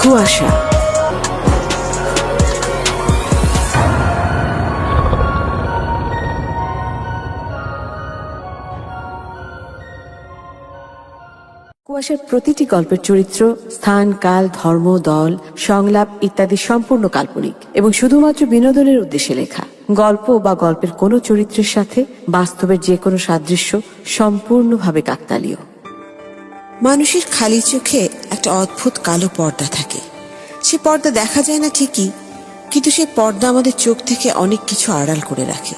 কুয়াশা। কুয়াশার প্রতিটি গল্পের চরিত্র, স্থান, কাল, ধর্ম, দল, সংলাপ ইত্যাদি সম্পূর্ণ কাল্পনিক এবং শুধুমাত্র বিনোদনের উদ্দেশ্যে লেখা। গল্প বা গল্পের কোনো চরিত্রের সাথে বাস্তবের যে কোনো সাদৃশ্য সম্পূর্ণভাবে কাকতালীয়। মানুষের খালি চোখে একটা অদ্ভুত কালো পর্দা থাকে। সে পর্দা দেখা যায় না ঠিকই, কিন্তু সে পর্দা আমাদের চোখ থেকে অনেক কিছু আড়াল করে রাখে।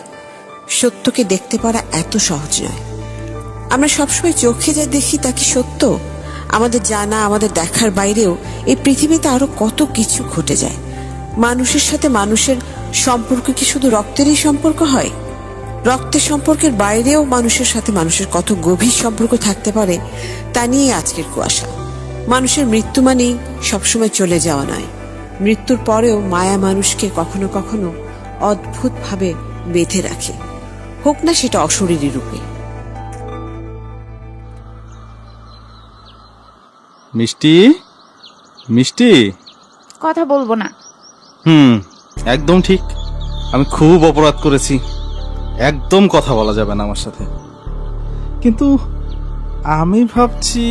সত্যকে দেখতে পারা এত সহজ নয়। আমরা সবসময় চোখে যা দেখি তা কি সত্য? আমাদের জানা, আমাদের দেখার বাইরেও এই পৃথিবীতে আরো কত কিছু ঘটে যায়। মানুষের সাথে মানুষের সম্পর্ক কি শুধু রক্তেরই সম্পর্ক হয়? রক্তের সম্পর্কের বাইরেও মানুষের সাথে মানুষের কত গভীর সম্পর্ক থাকতে পারে, তা নিয়ে আজকের কুয়াশা। মানুষের মৃত্যু মানেই সবসময় চলে যাওয়া নয়, মৃত্যুর পরেও মায়া মানুষকে কখনো কখনো অদ্ভুতভাবে বেঁধে রাখে, হোক না সেটা অশরীরী রূপে। মিষ্টি, মিষ্টি, কথা বলবো না। একদম ঠিক। আমি খুব অপরাধ করেছি, একদম কথা বলা যাবে না আমার সাথে। কিন্তু আমি ভাবছি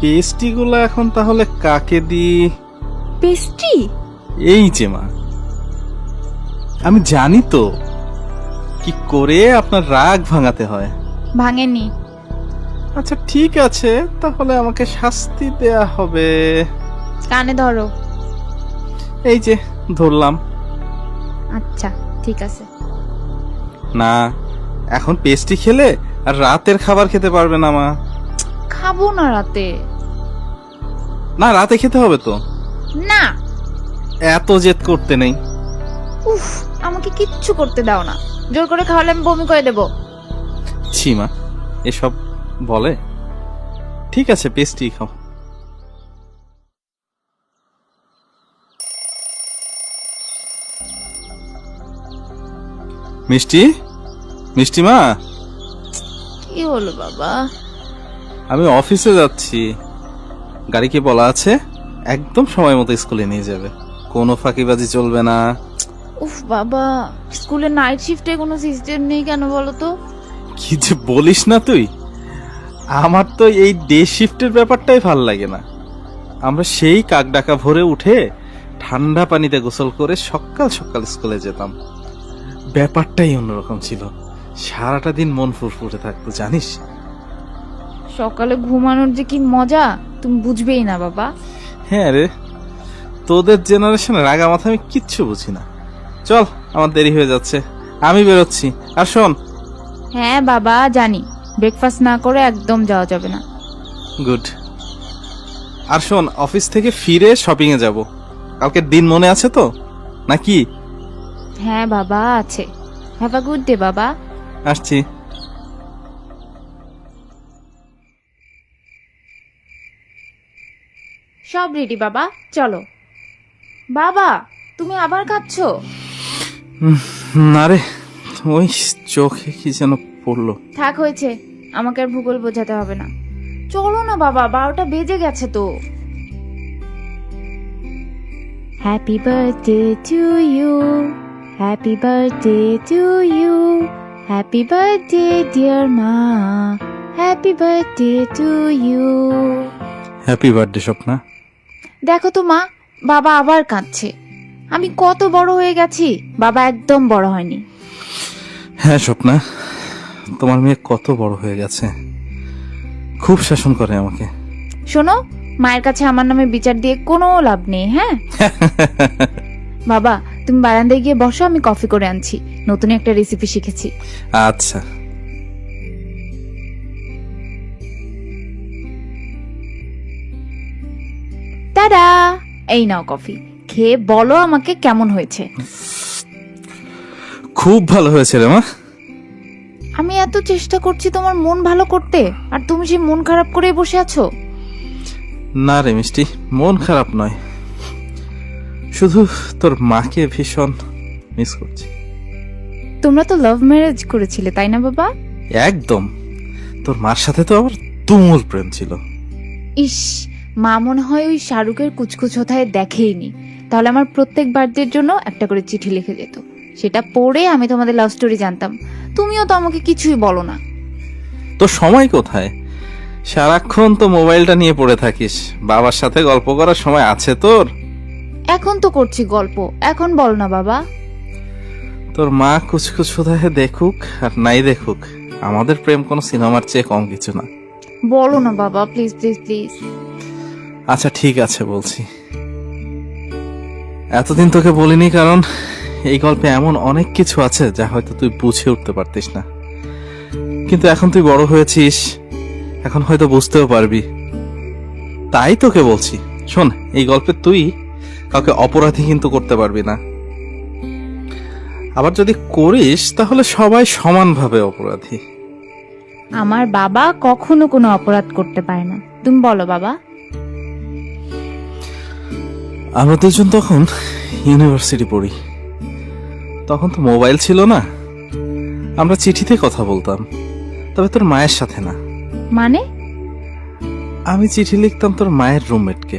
পেস্ট্রিগুলো এখন তাহলে কাকে দিই? পেস্ট্রি? এই যে মা, আমি জানি তো কি করে আপনার রাগ ভাঙাতে হয়। ভাঙেনি। আচ্ছা ঠিক আছে, তাহলে আমাকে শাস্তি দেয়া হবে। কানে ধরো। এই যে ধরলাম। আচ্ছা ঠিক আছে। না, এখন পেস্ট্রি খেলে আর রাতের খাবার খেতে পারবে না মা। খাবো না রাতে। না, রাতে খেতে হবে তো। না। এত জেদ করতে নেই। উফ, আমাকে কিচ্ছু করতে দাও না। জোর করে খাওয়ালে আমি বমি করে দেবো। ছি মা, এসব বলে? ঠিক আছে, পেস্ট্রি খাও। মিষ্টি, মিষ্টি মা। কি হলো বাবা? আমি অফিসে যাচ্ছি, গাড়ি কি বলা আছে? একদম সময় মতো স্কুলে নিয়ে যাবে, কোনো ফাঁকিবাজি চলবে না। উফ বাবা, স্কুলে নাইট শিফটে কোনো সিস্টেম নেই কেন বলো তো? কি যে বলিস না তুই, আমার তো এই ডে শিফটের ব্যাপারটাই ভাল লাগে না। আমরা সেই কাকডাকা ভোরে উঠে ঠান্ডা পানিতে গোসল করে সকাল সকাল স্কুলে যেতাম। ব্যাপারটাই অন্যরকম ছিল, সারাটা দিন মন ফুরফুরে থাকতো জানিস। সকালে ঘুমানোর যে কি মজা তুমি বুঝবেই না বাবা। হ্যাঁ রে, তোদের জেনারেশনের রাগা মাথা আমি কিচ্ছু বুঝি না। চল, আমার দেরি হয়ে যাচ্ছে, আমি বেরোচ্ছি। আর শোন। হ্যাঁ বাবা জানি, ব্রেকফাস্ট না করে একদম যাওয়া যাবে না। গুড। আর শোন, অফিস থেকে ফিরে শপিং এ যাব, কালকের দিন মনে আছে তো নাকি? হ্যাঁ বাবা আছে। হ্যাভ আ গুড ডে বাবা। আসছি। সব রেডি বাবা, চলো। বাবা তুমি আবার কাঁদছো? না রে, ওই চোখে কি যেন পড়লো। থাক হয়েছে, আমাকে আর ভূগোল বোঝাতে হবে না। চলো না বাবা, 12টা বেজে গেছে তো। Happy birthday to you, happy birthday to you, happy birthday dear Ma, happy birthday to you. Happy birthday Swapna. দেখো তো মা, বাবা আবার কাঁদছে। আমি কত বড় হয়ে গেছি, বাবা একদম বড় হয়নি। হ্যাঁ স্বপ্না, তোমার মেয়ে কত বড় হয়ে গেছে, খুব শাসন করে আমাকে। শোনো, মায়ের কাছে আমার নামে বিচার দিয়ে কোনো লাভ নেই। হ্যাঁ বাবা তুমি বারান্দায় গিয়ে বসো, আমি কফি করে আনছি, নতুন একটা রেসিপি শিখেছি। আচ্ছা। টাডা, এই নাও কফি, খেয়ে বলো আমাকে কেমন হয়েছে। খুব ভালো হয়েছে রে মা। আমি এত চেষ্টা করছি তোমার মন ভালো করতে, আর তুমি যে মন খারাপ করে বসে আছো। না রে মিষ্টি, মন খারাপ নয়, শুধু তোর মাকে ভীষণ মিস করছি। তোমরা তো লাভ ম্যারেজ করেছিলে তাই না বাবা? একদম। তোর মার সাথে তো আমার তুমুল প্রেম ছিল। ইস, মা মনে হয় ওই শাহরুখের কুচকুচ হোথায় দেখেইনি। তাহলে আমার প্রত্যেক বার্থডের জন্য একটা করে চিঠি লিখে যেত, সেটা পড়ে আমি তোমাদের লাভ স্টোরি জানতাম। তুমিও তো আমাকে কিছুই বলো না। তোর সময় কোথায়? সারাক্ষণ তো মোবাইলটা নিয়ে পড়ে থাকিস। বাবার সাথে গল্প করার সময় আছে তোর? এখন তো করছি গল্প, এখন বল না বাবা। তোর মা কুচকুচ কোথায় দেখুক আর নাই দেখুক, আমাদের প্রেম কোনো সিনেমার চেয়ে কম কিছু না। বলো না বাবা, প্লিজ প্লিজ প্লিজ। আচ্ছা ঠিক আছে, বলছি। এতদিন তোকে বলিনি কারণ এই গল্পে এমন অনেক কিছু আছে যা হয়তো তুই বুঝে উঠতে পারতিস না, কিন্তু এখন তুই বড় হয়েছিস, এখন হয়তো বুঝতেও পারবি। তাই তোকে বলছি, শোন, এই গল্পে তুই কাউকে অপরাধী কিন্তু করতে পারবি না। আবার যদি করিস তাহলে সবাই সমানভাবে অপরাধী। আমার বাবা কখনো কোনো অপরাধ করতে পারে না। তুমি বলো বাবা। আমরা দুজন তখন ইউনিভার্সিটি পড়ি। তখন তো মোবাইল ছিল না, আমরা চিঠিতে কথা বলতাম, তবে তোর মায়ের সাথে না। মানে? আমি চিঠি লিখতাম তোর মায়ের রুমমেটকে।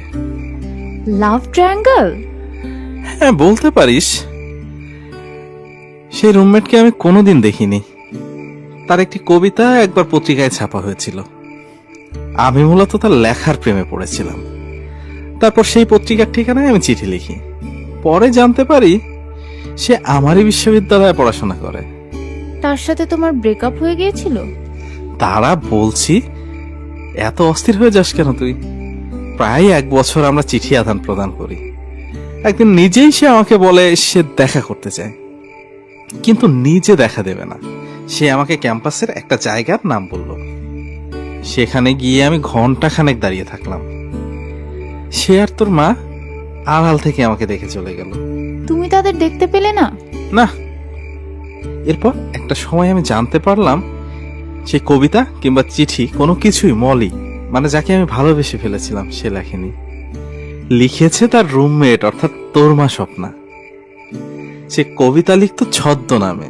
লাভ ট্রায়াঙ্গেল? হ্যাঁ, বলতে পারিস। সেই রুমমেটকে আমি কোনোদিন দেখিনি। তার একটি কবিতা একবার পত্রিকায় ছাপা হয়েছিল, আমি মূলত তার লেখার প্রেমে পড়েছিলাম। তারপর সেই পত্রিকার ঠিকানায় আমি চিঠি লিখি। পরে জানতে পারি সে আমারই বিশ্ববিদ্যালয়ে পড়াশোনা করে। তার সাথে তোমার ব্রেকআপ হয়ে গিয়েছিল? তারা বলছি, এত অস্থির হয়ে যাস কেন তুই? প্রায় 1 বছর আমরা চিঠি আদান প্রদান করি। একদিন নিজেই সে আমাকে বলে সে দেখা করতে চায়, কিন্তু নিজে দেখা দেবে না। সে আমাকে ক্যাম্পাসের একটা জায়গার নাম বলল। সেখানে গিয়ে আমি ঘন্টাখানেক দাঁড়িয়ে থাকলাম। সে আর তোর মা আড়াল থেকে আমাকে দেখে চলে গেল। তুমি তাদের দেখতে পেলে না? না। এরপর একটা সময় আমি জানতে পারলাম সেই কবিতা কিংবা চিঠি কোনো কিছুই মলি, মানে যাকে আমি ভালোবেসে ফেলেছিলাম, সে লেখেনি। লিখেছে তার রুমমেট, অর্থাৎ তোর মা স্বপ্না। সে কবিতা লিখত ছদ্মনামে।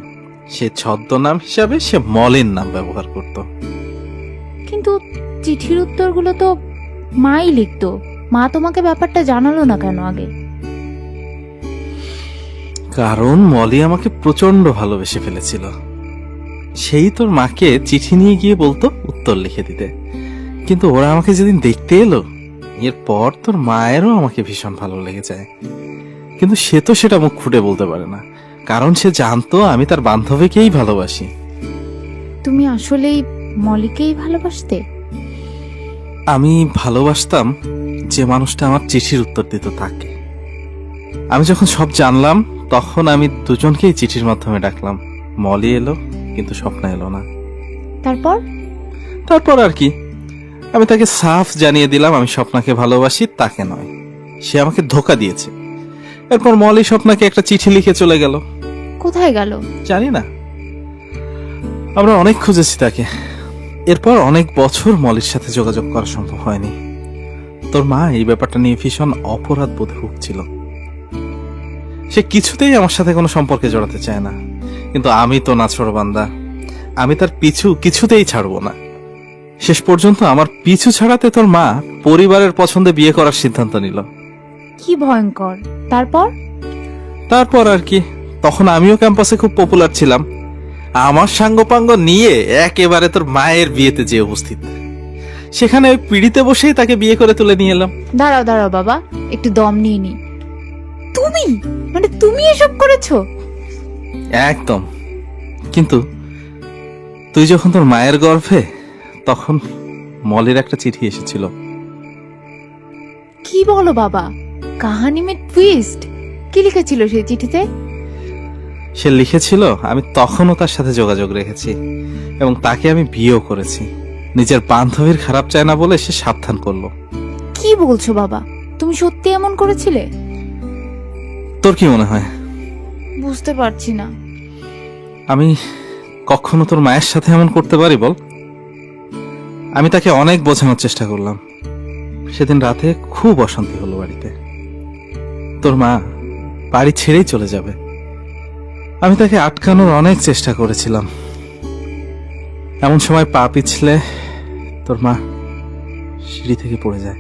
সে ছদ্মনাম হিসাবে সে মলিন নাম ব্যবহার করত। কিন্তু চিঠির উত্তরগুলো তো মাই লিখতো। মা তোমাকে ব্যাপারটা জানালো না কেন আগে? কারণ মলি আমাকে প্রচন্ড ভালোবেসে ফেলেছিল। সেই তোর মাকে চিঠি নিয়ে গিয়ে বলতো উত্তর লিখে দিতে, কিন্তু ওরা আমাকে যেদিন দেখতে এলো, এরপর তোর মায়েরও আমাকে ভীষণ ভালো লেগে যায়। কিন্তু সে তো সেটা মুখ ফুটে বলতে পারে না, কারণ সে জানতো আমি তার বান্ধবীকেই ভালোবাসি। তুমি আসলেই মলিকেই ভালোবাসতে? আমি ভালোবাসতাম যে মানুষটা আমার চিঠির উত্তর দিত তাকে। আমি যখন সব জানলাম তখন আমি দুজনকেই চিঠির মাধ্যমে ডাকলাম। মলি এলো, কিন্তু স্বপ্না এলো না। তারপর আর কি, আমি তাকে সাফ জানিয়ে দিলাম আমি স্বপ্নাকে ভালোবাসি, তাকে নয়। সে আমাকে ধোকা দিয়েছে। এরপর মলি স্বপ্নাকে একটা চিঠি লিখে চলে গেল। কোথায় গেল জানি না, আমরা অনেক খুঁজেছি তাকে। এরপর অনেক বছর মলির সাথে যোগাযোগ করা সম্ভব হয়নি। তোর মা এই ব্যাপারটা নিয়ে ভীষণ অপরাধ বোধে ভুগছিল। সে কিছুতেই আমার সাথে কোনো সম্পর্কে জড়াতে চায় না, কিন্তু আমি তো নাছোড়বান্দা, আমি তার পিছু কিছুতেই ছাড়বো না। শেষ পর্যন্ত আমার পিছু ছাড়াতে তোর মা পরিবারের পছন্দে বিয়ে করার সিদ্ধান্ত নিল। কি ভয়ঙ্কর! তারপর আর কি, তখন আমিও ক্যাম্পাসে খুব পপুলার ছিলাম। আমার সাঙ্গপাঙ্গ নিয়ে একেবারে তোর মায়ের বিয়েতে যে উপস্থিত, সেখানে ওই পিড়িতে বসেই তাকে বিয়ে করে তুলে নিয়ে এলাম। দাঁড়াও বাবা, একটু দম নিয়ে নি। তুমি এসব করেছো? একদম। কিন্তু তুই যখন তোর মায়ের গর্ভে, তখন মলির একটা চিঠি এসেছিল। কি বলো বাবা? কাহানি মে টুইস্ট! কি লিখেছিল সেই চিঠিতে? সে লিখেছিল আমি তখনও তার সাথে যোগাযোগ রেখেছি এবং তাকে আমি বিয়েও করেছি। নিজের বান্ধবীর খারাপ চায় না বলে সে সাবধান করলো। কি বলছো বাবা? তুমি সত্যি এমন করেছিলে? তোর কি মনে হয়? বুঝতে পারছি না। আমি কখনো তোর মায়ের সাথে এমন করতে পারি বল? আমি তাকে অনেক বোঝানোর চেষ্টা করলাম। সেদিন রাতে খুব অশান্তি হলো বাড়িতে। তোর মা বাড়ি ছেড়েই চলে যাবে। আমি তাকে আটকানোর অনেক চেষ্টা করেছিলাম। এমন সময় পা পিছলে তোর মা সিঁড়ি থেকে পড়ে যায়,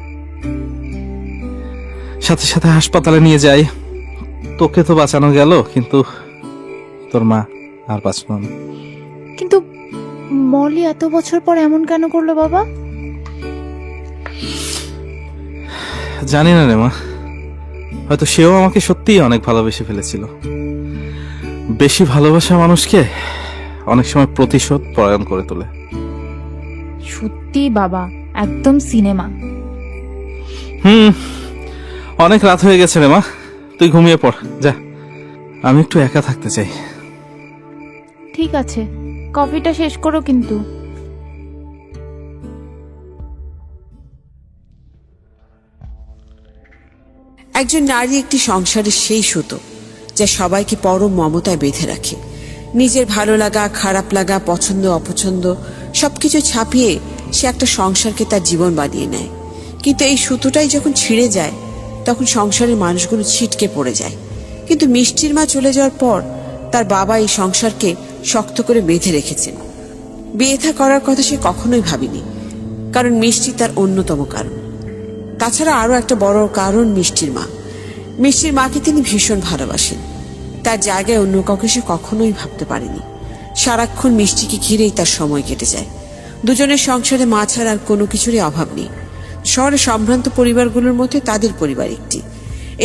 সাথে সাথে হাসপাতালে নিয়ে যাই। তোকে তো বাঁচানো গেল, কিন্তু তোর মা আর বাঁচল না। কিন্তু মলি এত বছর পর এমন কেন করলো বাবা? জানি না রে মা, হয়তো সেও আমাকে সত্যিই অনেক ভালোবেসে ফেলেছিল। বেশি ভালোবাসা মানুষকে অনেক সময় প্রতিশোধ পরায়ণ করে তোলে। সত্যি বাবা, একদম সিনেমা। অনেক রাত হয়ে গেছে রে মা, তুই ঘুমিয়ে পড় যা, আমি একটু একা থাকতে চাই। ঠিক আছে, কফিটা শেষ করো কিন্তু। একজন নারী একটি সংসারের সেই সুতো যা সবাইকে পরম মমতায় বেঁধে রাখে। নিজের ভালো লাগা, খারাপ লাগা, পছন্দ অপছন্দ সবকিছু ছাপিয়ে সে একটা সংসারকে তার জীবন বানিয়ে নেয়। কিন্তু এই সুতোটাই যখন ছিঁড়ে যায় তখন সংসারের মানুষগুলো ছিটকে পড়ে যায়। কিন্তু মিষ্টির মা চলে যাওয়ার পর তার বাবা এই সংসারকে শক্ত করে বেঁধে রেখেছেন। বিয়ে থা করার কথা সে কখনোই ভাবেনি, কারণ মিষ্টি তার অন্যতম কারণ। তাছাড়া আরো একটা বড় কারণ মিষ্টির মা। মিষ্টির মাকে তিনি ভীষণ ভালোবাসেন। তার জায়গায় অন্য কাউকে সে কখনোই ভাবতে পারেনি। সারাক্ষণ মিষ্টিকে ঘিরেই তার সময় কেটে যায়। দুজনের সংসারে মা ছাড়া আর কোনো কিছুরই অভাব নেই। শহরে সম্ভ্রান্ত পরিবারগুলোর মধ্যে তাদের পরিবার একটি।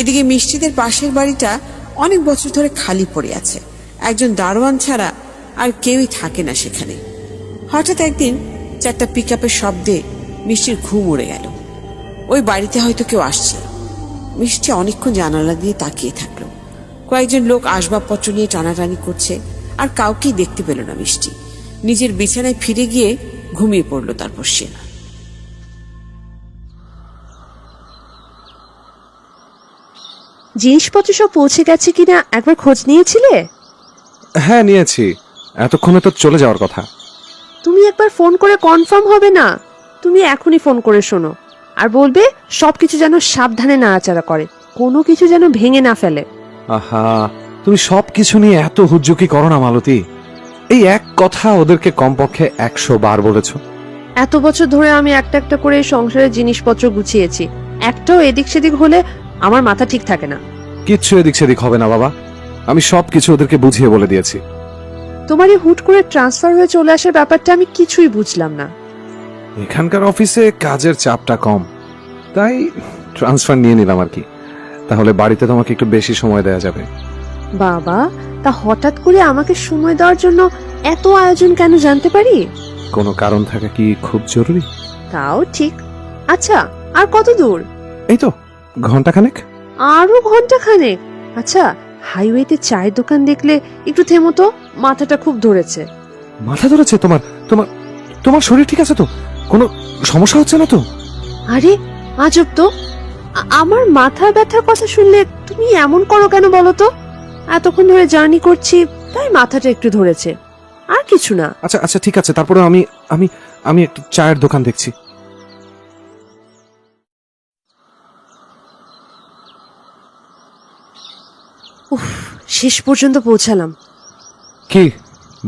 এদিকে মিষ্টিদের পাশের বাড়িটা অনেক বছর ধরে খালি পড়ে আছে। একজন দারোয়ান ছাড়া আর কেউই থাকে না সেখানে। হঠাৎ একদিন 4টা পিকআপের শব্দে মিষ্টির ঘুম উড়ে গেল। ওই বাড়িতে হয়তো কেউ আসছে। মিষ্টি অনেকক্ষণ জানালা দিয়ে তাকিয়ে থাকলো। কয়েকজন লোক আসবাবপত্র নিয়ে টানাটানি করছে, আর কাউকেই দেখতে পেল না মিষ্টি। নিজের বিছানায় ফিরে গিয়ে ঘুমিয়ে পড়ল। তারপর সে জিনিসপত্র সব পৌঁছে গেছে কিনা একবার খোঁজ নিয়েছিলে? হ্যাঁ নিয়েছি, এতক্ষণে তো চলে যাওয়ার কথা। তুমি একবার ফোন করে কনফার্ম হবে না? তুমি এখনই ফোন করে শোনো, আর বলবে সবকিছু যেন সাবধানে নাড়াচাড়া করে, কোনো কিছু যেন ভেঙে না ফেলে। আহা, তুমি সবকিছু নিয়ে এত হুজ্জুকি করো না মালতী। এই এক কথা ওদেরকে কমপক্ষে 100 বার বলেছো। এত বছর ধরে আমি একটা একটা করে সংসারের জিনিসপত্র গুছিয়েছি, একটাও এদিক সেদিক হলে আমার মাথা ঠিক থাকে না। কিচ্ছু এদিক সেদিক হবে না বাবা, আমি সবকিছু ওদেরকে বুঝিয়ে বলে দিয়েছি। তোমার এই হুট করে ট্রান্সফার হয়ে চলে আসার ব্যাপারটা আমি কিছুই বুঝলাম না। এখানকার অফিসে কাজের চাপটা কম, তাই ট্রান্সফার নিয়ে নিলাম আর কি। তাহলে বাড়িতে তোমাকে একটু বেশি সময় দেওয়া যাবে। বাবা, তা হঠাৎ করে আমাকে সময় দেওয়ার জন্য এত আয়োজন কেন জানতে পারি? কোনো কারণ থাকা কি খুব জরুরি? তাও ঠিক। আচ্ছা, আর কত দূর? এই তো ঘন্টাখানেক। আরো ঘন্টাখানেক? আচ্ছা, হাইওয়েতে চায়ের দোকান দেখলে একটু থেমো তো, মাথাটা খুব ধরেছে। মাথা ধরেছে তোমার? তোমার তোমার শরীর ঠিক আছে তো? কোনো সমস্যা হচ্ছে না তো? আরে আজব তো, আমার মাথা ব্যথার কথা শুনলে তুমি এমন করো কেন বলো তো? এতক্ষণ ধরে জার্নি করছি তাই মাথাটা একটু ধরেছে, আর কিছু না। আচ্ছা আচ্ছা ঠিক আছে, তারপরে আমি আমি আমি একটু চায়ের দোকান দেখছি। উফ, শেষ পর্যন্ত পৌঁছালাম। কি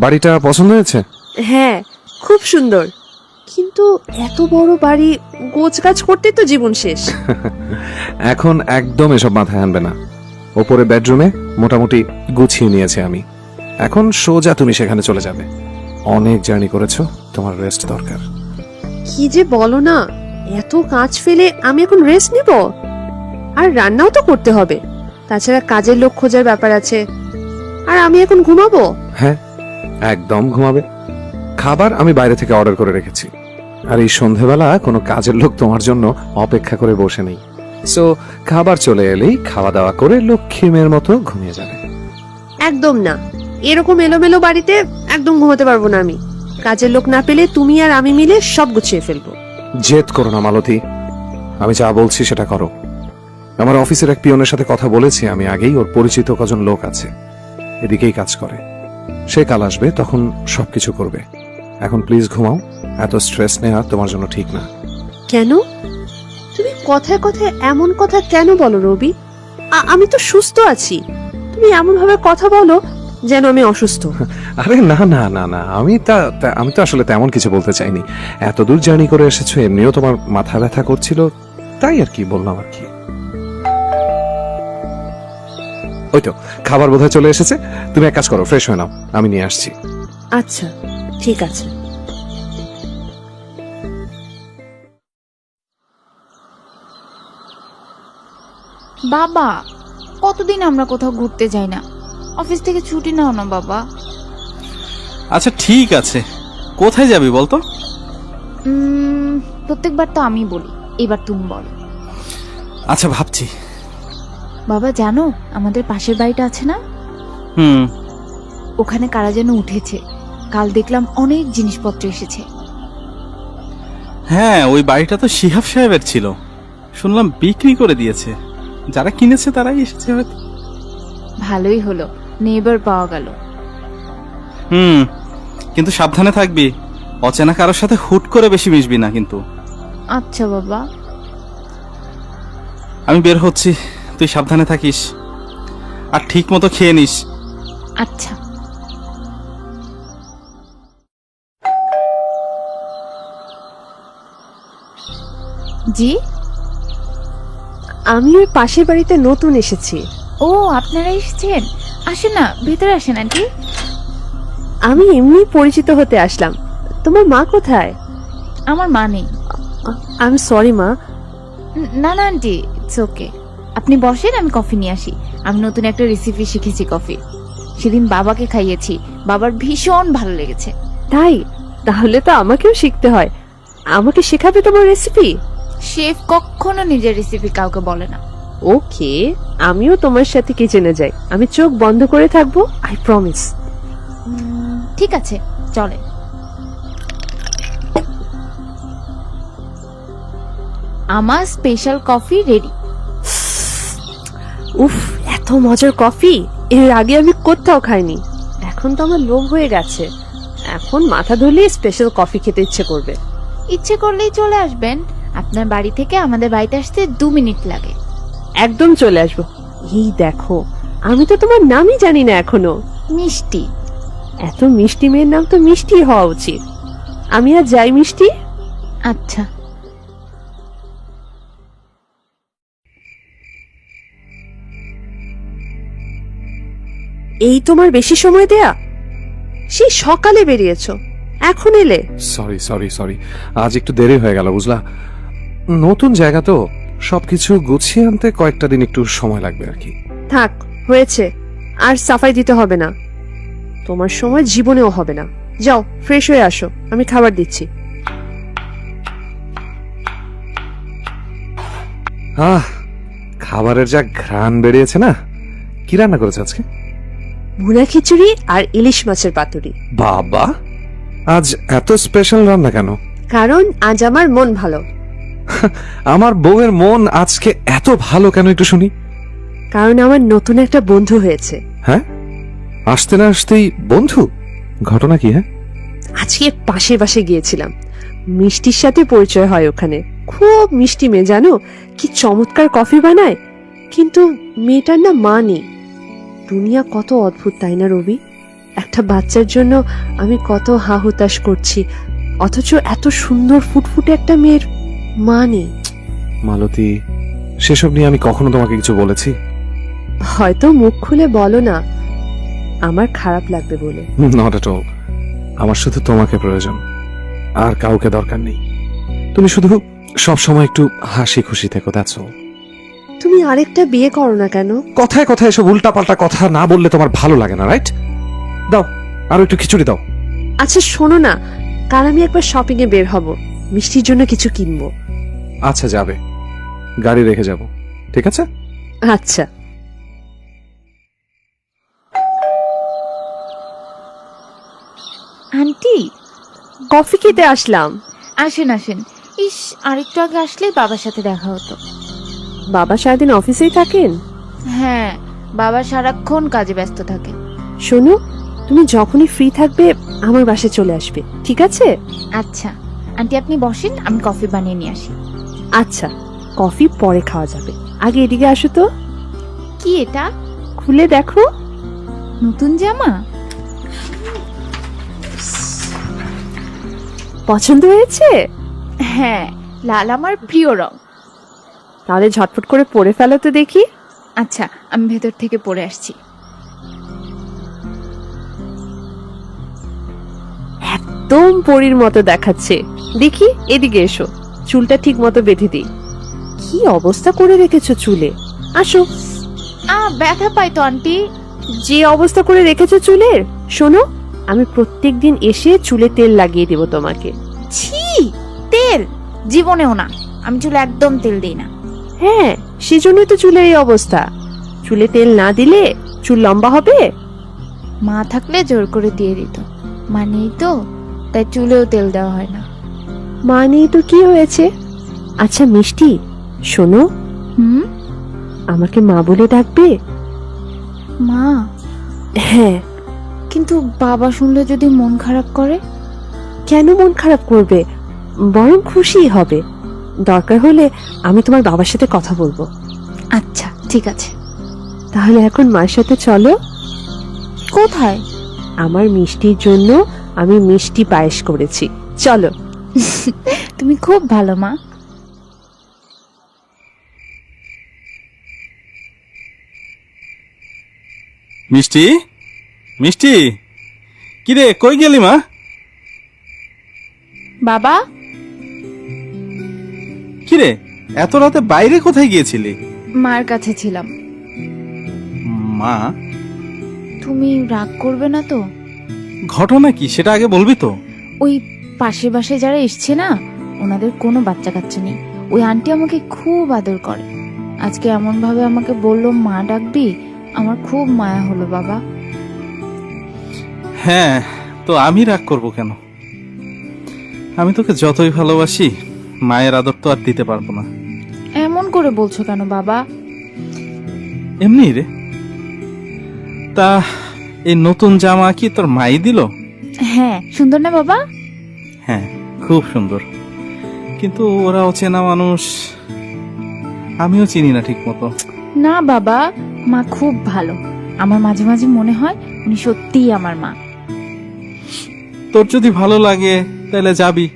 বাড়িটা পছন্দ হয়েছে? হ্যাঁ, খুব সুন্দর, কিন্তু এত বড় বাড়ি গোছগাছ করতে তো জীবন শেষ। এখন একদম এসব মাথায় আনবে না। ওপরে বেডরুমে মোটামুটি গুছিয়ে নিয়েছি আমি। এখন সোজা তুমি সেখানে চলে যাবে। অনেক জার্নি করেছো, তোমার রেস্ট দরকার। কি যে বলো না, এত কাজ ফেলে আমি এখন রেস্ট নিব? আর রান্নাও তো করতে হবে, তাছাড়া কাজের লোক খোঁজার ব্যাপার আছে। আর আমি এখন ঘুমাবো? হ্যাঁ একদম ঘুমাবে। খাবার আমি বাইরে থেকে অর্ডার করে রেখেছি, আর এই সন্ধেবেলা কোনো কাজের লোক তোমার জন্য অপেক্ষা করে বসে নেই। সো খাবার চলে এলেই খাওয়া দাওয়া করে লক্ষ্মী মেয়ের মতো ঘুমিয়ে যাবে। একদম না, এরকম এলোমেলো বাড়িতে একদম ঘুমাতে পারবো না আমি। কাজের লোক না পেলে তুমি আর আমি মিলে সব গুছিয়ে ফেলবো। জেদ করো না মালতী, আমি যা বলছি সেটা করো। আমার অফিসের এক পিয়নের সাথে কথা বলেছি আমি আগেই, ওর পরিচিত কজন লোক আছে এদিকেই কাজ করে। সে কাল আসবে, তখন সবকিছু করবে। এখন প্লিজ ঘুমাও, এত স্ট্রেস নেওয়া তোমার জন্য ঠিক না। কেন? তুমি কথায় কথায় এমন কথা কেন বলো রবি? আমি তো সুস্থ আছি। তুমি এমন ভাবে কথা বলো যেন আমি অসুস্থ। আরে না না না না, আমি তো আসলে তেমন কিছু বলতে চাইনি। এত দূর জার্নি করে এসেছো, এমনিও তোমার মাথা ব্যথা করছিল, তাই আর কি বললাম আর কি। ওই তো খাবার বোধহয় চলে এসেছে, তুমি এক কাজ করো, ফ্রেশ হয়ে নাও, আমি নিয়ে আসছি। আচ্ছা ঠিক আছে। বাবা, কতদিন আমরা কোথাও ঘুরতে যাই না, অফিস থেকে ছুটি নাও না বাবা। আচ্ছা ঠিক আছে, কোথায় যাবি বলতো? প্রত্যেকবার তো আমি বলি, এবার তুমি বলো। আচ্ছা ভাবছি। বাবা জানো, আমাদের পাশের বাড়িটা আছে না, হুম। ওখানে কারা যেন উঠেছে, কাল দেখলাম অনেক জিনিসপত্র এসেছে। হ্যাঁ, ওই বাড়িটা তো শিহাব সাহেবের ছিল, শুনলাম বিক্রি করে দিয়েছে। যারা কিনেছে তারাই এসেছে হয়তো। ভালোই হলো, নেবার পাওয়া গেল। হুম, কিন্তু সাবধানে থাকবি, অচেনা কারোর সাথে হুট করে বেশি মিশবি না কিন্তু। আচ্ছা বাবা। আমি বের হচ্ছি, তুই সাবধানে থাকিস আর ঠিক মতো খেয়ে নিস। আচ্ছা। জি, আমি ওই পাশের বাড়িতে নতুন এসেছি। ও আপনারা এসেছেন, আসেন না, ভেতরে আসেন আন্টি। আমি এমনি পরিচিত হতে আসলাম। তোমার মা কোথায়? আমার মা নেই। আমি সরি মা। না না আন্টি, ইটস ওকে। আপনি বসেন, আমি কফি নিয়ে আসি। আমি নতুন একটা রেসিপি শিখেছি কফি, সেদিন বাবাকে খাইয়েছি, বাবার ভীষণ ভালো লেগেছে। তাই? তাহলে তো আমাকেও শিখতে হয়। আমাকে শেখাবে তোমার রেসিপি? শেফ কখনো নিজের রেসিপি কাউকে বলে না। ওকে, আমিও তোমার সাথে কিচেনে যাই, আমি চোখ বন্ধ করে থাকবো, আই প্রমিস। ঠিক আছে, চলে। আমার স্পেশাল কফি রেডি। উফ, এত মজার কফি এর আগে আমি কোথাও খাইনি। এখন তো আমার লোভ হয়ে গেছে। এখন মাথা ধরলে স্পেশাল কফি খেতে ইচ্ছে করবে। ইচ্ছে করলেই চলে আসবেন, আপনার বাড়ি থেকে আমাদের বাড়িতে আসতে 2 মিনিট লাগে। একদম চলে আসবো। এই দেখো, আমি তো তোমার নামই জানি না এখনো। মিষ্টি। এত মিষ্টি মেয়ের নাম তো মিষ্টি হওয়া উচিত। আমি আর যাই মিষ্টি। আচ্ছা। এই তোমার বেশি সময় দেয়া? সেই সকালে বেরিয়েছো, এখন এলে? সরি সরি সরি, আজ একটু দেরি হয়ে গেল বুঝলা। নতুন জায়গা তো, সবকিছু গুছিয়ে আনতে কয়েকটা দিন একটু সময় লাগবে আর কি। থাক, হয়েছে, আর সাফাই দিতে হবে না। তোমার সময় জীবনেও হবে না। যাও ফ্রেশ হয়ে আসো, আমি খাবার দিচ্ছি। খাবারের যা ঘ্রাণ বেরিয়েছে না। কি রান্না করেছে আজকে? ভুনা খিচুড়ি আর ইলিশ মাছের পাতুরি। বাবা, আজ এত স্পেশাল রান্না কেন? কারণ আজ আমার মন ভালো। আমার বউয়ের মন আজকে এত ভালো কেন একটু শুনি। কারণ আমার নতুন একটা বন্ধু হয়েছে। হ্যাঁ, আসতে না আসতেই বন্ধু? ঘটনা কি? হ্যাঁ, আজকে পাশের বাসে গিয়েছিলাম, মিষ্টির সাথে পরিচয় হয় ওখানে। খুব মিষ্টি মেয়ে, জানো কি চমৎকার কফি বানায়। কিন্তু মেয়েটার না মা নেই। দুনিয়া কত অদ্ভুত, তাই না রবি? একটা বাচ্চার জন্য আমি কত হা হুতাশ করছি, অথচ এত সুন্দর ফুটফুটে একটা মেয়ের মা নেই। মালতী, সেসব নিয়ে আমি কখনো তোমাকে কিছু বলেছি? হয়তো মুখ খুলে বলো না, আমার খারাপ লাগবে বলে। Not at all. আমার শুধু তোমাকে প্রয়োজন, আর কাউকে দরকার নেই। তুমি শুধু সব সময় একটু হাসি খুশি থেকো, দ্যাটস অল। তুমি আরেকটা বিয়ে করো না কেন? কথায় কথায় এসব উল্টাপাল্টা কথা না বললে তোমার ভালো লাগে না, রাইট? দাও, আরো একটু খিচুড়ি দাও। আচ্ছা শোনো না, কাল আমি একবার শপিং এ বের হব, মিষ্টির জন্য কিছু কিনবো। আচ্ছা, যাবে, গাড়ি রেখে যাব, ঠিক আছে? আচ্ছা। আন্টি, কফি খেতে আসলাম। আসেন আসেন। ইস, আরেকটু আগে আসলেই বাবার সাথে দেখা হতো। বাবা সারাদিন অফিসেই থাকেন? হ্যাঁ, বাবা সারাক্ষণ কাজে ব্যস্ত থাকে। শোনো, তুমি যখনই ফ্রি থাকবে আমার বাসায় চলে আসবে, ঠিক আছে? আচ্ছা আন্টি, আপনি বসেন, আমি কফি বানিয়ে নিয়ে আসি। আচ্ছা, কফি পরে খাওয়া যাবে, আগে এদিকে আসো তো। কি এটা? খুলে দেখো। নতুন জামা? পছন্দ হয়েছে? হ্যাঁ, লাল আমার প্রিয় রং। তাহলে ঝটফট করে পরে ফেলো তো দেখি। আচ্ছা, আমি ভেতর থেকে পরে আসছি। একদম পরীর মতো দেখাচ্ছে। দেখি, এদিকে এসো, চুলটা ঠিক মতো বেঁধে দিই। কি অবস্থা করে রেখেছো চুলে, আসো। ব্যথা পাই তো আন্টি। যে অবস্থা করে রেখেছো চুলের, শোনো, আমি প্রত্যেকদিন এসে চুলে তেল লাগিয়ে দেব তোমাকে। ছি, তেল? জীবনেও না, আমি চুলে একদম তেল দিই না। হ্যাঁ, সেজন্যই তো চুলের এই অবস্থা। চুলে তেল না দিলে চুল লম্বা হবে? মা থাকলে জোর করে দিয়ে দিত, মা নেই তো, তাই চুলেও তেল দেওয়া হয় না। মা নেই তো কি হয়েছে? আচ্ছা মিষ্টি, শোনো, হুম? আমাকে মা বলে ডাকবে? মা? হ্যাঁ। কিন্তু বাবা শুনলে যদি মন খারাপ করে? কেন মন খারাপ করবে, বরং খুশি হবে। দরকার হলে আমি তোমার বাবার সাথে কথা বলবো। আচ্ছা, ঠিক আছে। তাহলে এখন মার সাথে চলো। কোথায়? আমার মিষ্টির জন্য আমি মিষ্টি পায়েস করেছি, চলো। তুমি খুব ভালো মা। মিষ্টি, মিষ্টি, কিরে কই গেলি মা? বাবা? কিরে এত রাতে বাইরে কোথায় গিয়েছিলি? মার কাছে ছিলাম। মা? তুমি রাগ করবে না তো? ঘটনা কি সেটা আগে বলবি তো। ওই পাশের বাসায় যারা এসছে না, ওনাদের কোনো বাচ্চা কাচ্চা নেই। ওই আন্টি আমাকে খুব আদর করে। আজকে এমন ভাবে আমাকে বললো মা ডাকবি, আমার খুব মায়া হলো বাবা। হ্যাঁ, তো আমি রাগ করব কেন? আমি তোকে যতই ভালোবাসি, মায়ের আদর তো আর দিতে পারবো না। এমন করে বলছো কেন বাবা? এমনি রে। তা এই নতুন জামা কি তোর মাই দিল? হ্যাঁ, সুন্দর না বাবা? হ্যাঁ, খুব সুন্দর, কিন্তু ওরা অচেনা মানুষ, আমিও চিনি না ঠিক মতো। না বাবা, মা খুব ভালো। আমার মাঝে মাঝে মনে হয় উনি সত্যিই আমার মা। তোর যদি ভালো লাগে তাহলে যাবি,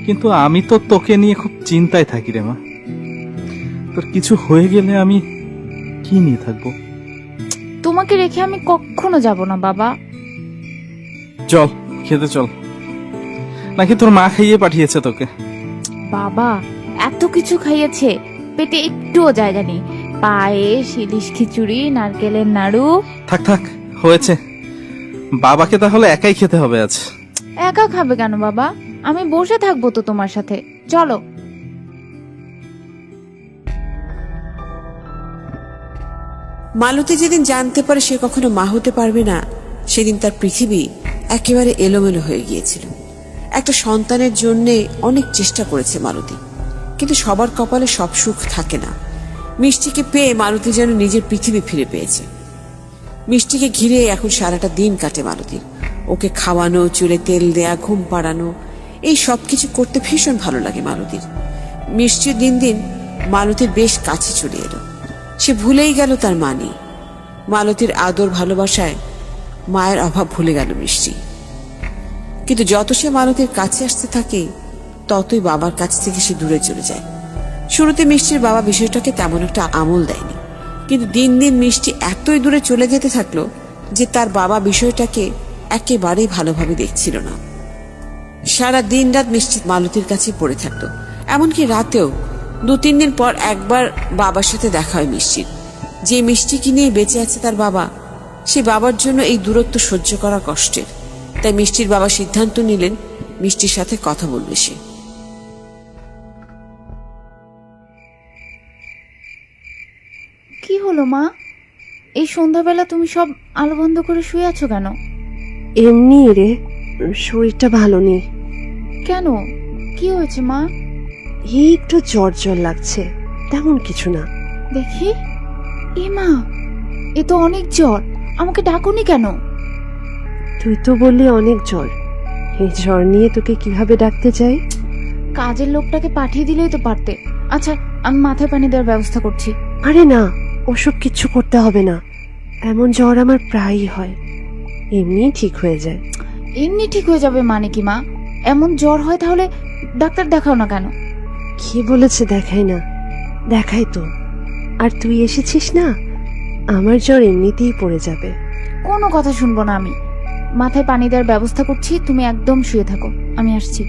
কিন্তু আমি তো তোকে নিয়ে খুব চিন্তায় থাকি রে মা। তোর কিছু হয়ে গেলে আমি কি নিয়ে থাকবো? তোমাকে রেখে আমি কখনো যাব না বাবা। চল খেতে চল, নাকি তোর মা খাইয়ে পাঠিয়েছে তোকে? বাবা এত কিছু খাইয়েছে, পেটে একটুও জায়গা নেই। পায়েস, ইলিশ খিচুড়ি, নারকেলের নাড়ু। থাক থাক, হয়েছে। বাবাকে তাহলে একাই খেতে হবে আজ। একা খাবে কেন বাবা? আমি বসে থাকবো তো তোমার সাথে, চলো। মালতী যেদিন জানতে পারে সে কখনো মা হতে পারবে না, সেদিন তার পৃথিবী একেবারে এলোমেলো হয়ে গিয়েছিল। একটা সন্তানের জন্য অনেক চেষ্টা করেছে মালতী, কিন্তু সবার কপালে সব সুখ থাকে না। মিষ্টিকে পেয়ে মালতী যেন নিজের পৃথিবী ফিরে পেয়েছে। মিষ্টিকে ঘিরে এখন সারাটা দিন কাটে মালতীর। ওকে খাওয়ানো, চুলে তেল দেয়া, ঘুম পাড়ানো, এই সব কিছু করতে ভীষণ ভালো লাগে মালতীর। মিষ্টি দিন দিন মালতীর বেশ কাছে চলে এলো। সে ভুলেই গেল তার মা নেই। মালতীর আদর ভালোবাসায় মায়ের অভাব ভুলে গেল মিষ্টি। কিন্তু যত সে মালতীর কাছে আসতে থাকে, ততই বাবার কাছ থেকে সে দূরে চলে যায়। শুরুতে মিষ্টির বাবা বিষয়টাকে তেমন একটা আমল দেয়নি, কিন্তু দিন দিন মিষ্টি এতই দূরে চলে যেতে থাকলো যে তার বাবা বিষয়টাকে একেবারেই ভালোভাবে দেখছিল না। সারা দিন রাত মিষ্টি মালতীর কাছে পড়ে থাকতো। এমনকি রাতেও 2-3 দিন পর একবার বাবার সাথে দেখা হয় মিষ্টির। যে মিষ্টিকে নিয়ে বেঁচে আছে তার বাবা, সে বাবার জন্য এই দূরত্ব সহ্য করা কষ্টের। তাই মিষ্টির বাবা সিদ্ধান্ত নিলেন মিষ্টির সাথে কথা বলবে সে। কি হলো মা? এই সন্ধ্যাবেলা তুমি সব আলো বন্ধ করে শুয়ে আছো কেন? এমনি রে, শরীরটা ভালো নেই। কেন, কি হয়েছে মা? এই একটু জ্বর জ্বর লাগছে, তেমন কিছু না। দেখি। এ মা, এ তো অনেক জ্বর, আমাকে ডাকোনি কেন? তুই তো বললি অনেক জ্বর, এই জ্বর নিয়ে তোকে কিভাবে ডাকতে চাই? কাজের লোকটাকে পাঠিয়ে দিলেই তো পারতে। আচ্ছা, আমি মাথায় পানি দেওয়ার ব্যবস্থা করছি। আরে না, ওসব কিচ্ছু করতে হবে না। এমন জ্বর আমার প্রায়ই হয়, এমনি ঠিক হয়ে যায়। এমনি ঠিক হয়ে যাবে মানে কি মা? এমন জ্বর হয় তাহলে ডাক্তার দেখাও না কেন? কে বলেছে দেখাই না? দেখাই তো। আর তুই এসেছিস না, আমার জ্বর এমনিতেই পড়ে যাবে। কোনো কথা শুনবো না আমি। মাথায় পানি দেওয়ার ব্যবস্থা করছি, তুমি একদম শুয়ে থাকো, আমি আসছি।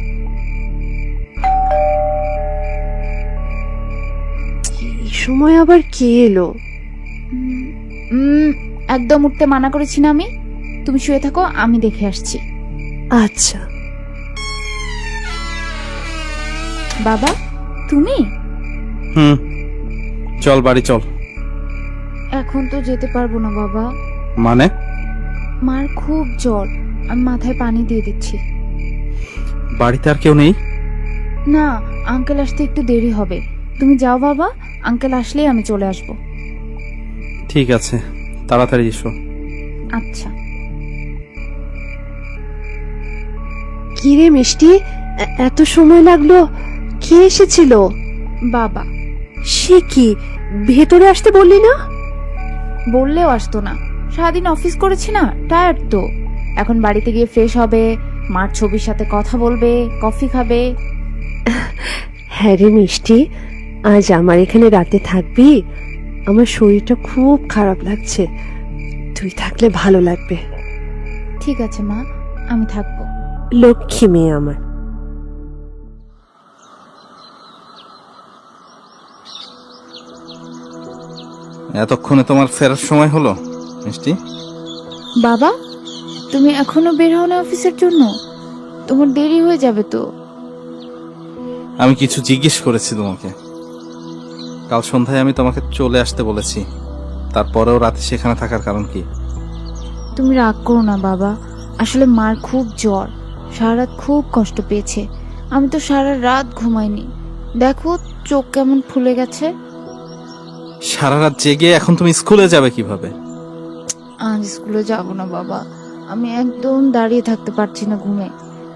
এই সময় আবার কে এলো? একদম উঠতে মানা করেছি না আমি? তুমি শুয়ে থাকো, আমি দেখে আসছি। আচ্ছা। বাবা, তুমি? চল বাড়ি চল। এখন তো যেতে পারবো না বাবা। মানে? মার খুব জ্বর, আমি মাথায় পানি দিয়ে দিচ্ছি। বাড়িতে আর কেউ নেই? না, আঙ্কেল আসতে একটু দেরি হবে। তুমি যাও বাবা, আঙ্কেল আসলেই আমি চলে আসবো। ঠিক আছে, তাড়াতাড়ি এসো। আচ্ছা। কি রে মিষ্টি, এত সময় লাগলো? কে এসেছিল? বাবা। সে কি, ভেতরে আসতে বললি না? বললেও আসতো না, সারাদিন অফিস করেছি না, টায়ার্ড তো। এখন বাড়িতে গিয়ে ফ্রেশ হবে, মার ছবির সাথে কথা বলবে, কফি খাবে। হ্যাঁ রে মিষ্টি, আজ আমার এখানে রাতে থাকবি? আমার শরীরটা খুব খারাপ লাগছে, তুই থাকলে ভালো লাগবে। ঠিক আছে মা, আমি থাকবো। লক্ষ্মী মেয়ে আমার। এতক্ষণে তোমার ফেরার সময় হলো মিষ্টি? বাবা, তুমি এখনো বের হও না অফিসের জন্য? তোমার দেরি হয়ে যাবে তো। আমি কিছু জিজ্ঞেস করেছি তোমাকে। কাল সন্ধ্যায় আমি তোমাকে চলে আসতে বলেছি, তারপরেও রাতে সেখানে থাকার কারণ কি? তুমি রাগ করো না বাবা, আসলে মার খুব জ্বর, সারা রাত খুব কষ্ট পেয়েছে। আমি তো সারা রাত ঘুমাইনি, দেখো চোখ কেমন ফুলে গেছে। সারা রাত জেগে এখন তুমি স্কুলে যাবে কিভাবে? আজ স্কুলে যাব না বাবা, আমি একদম দাঁড়িয়ে থাকতে পারছি না ঘুমে।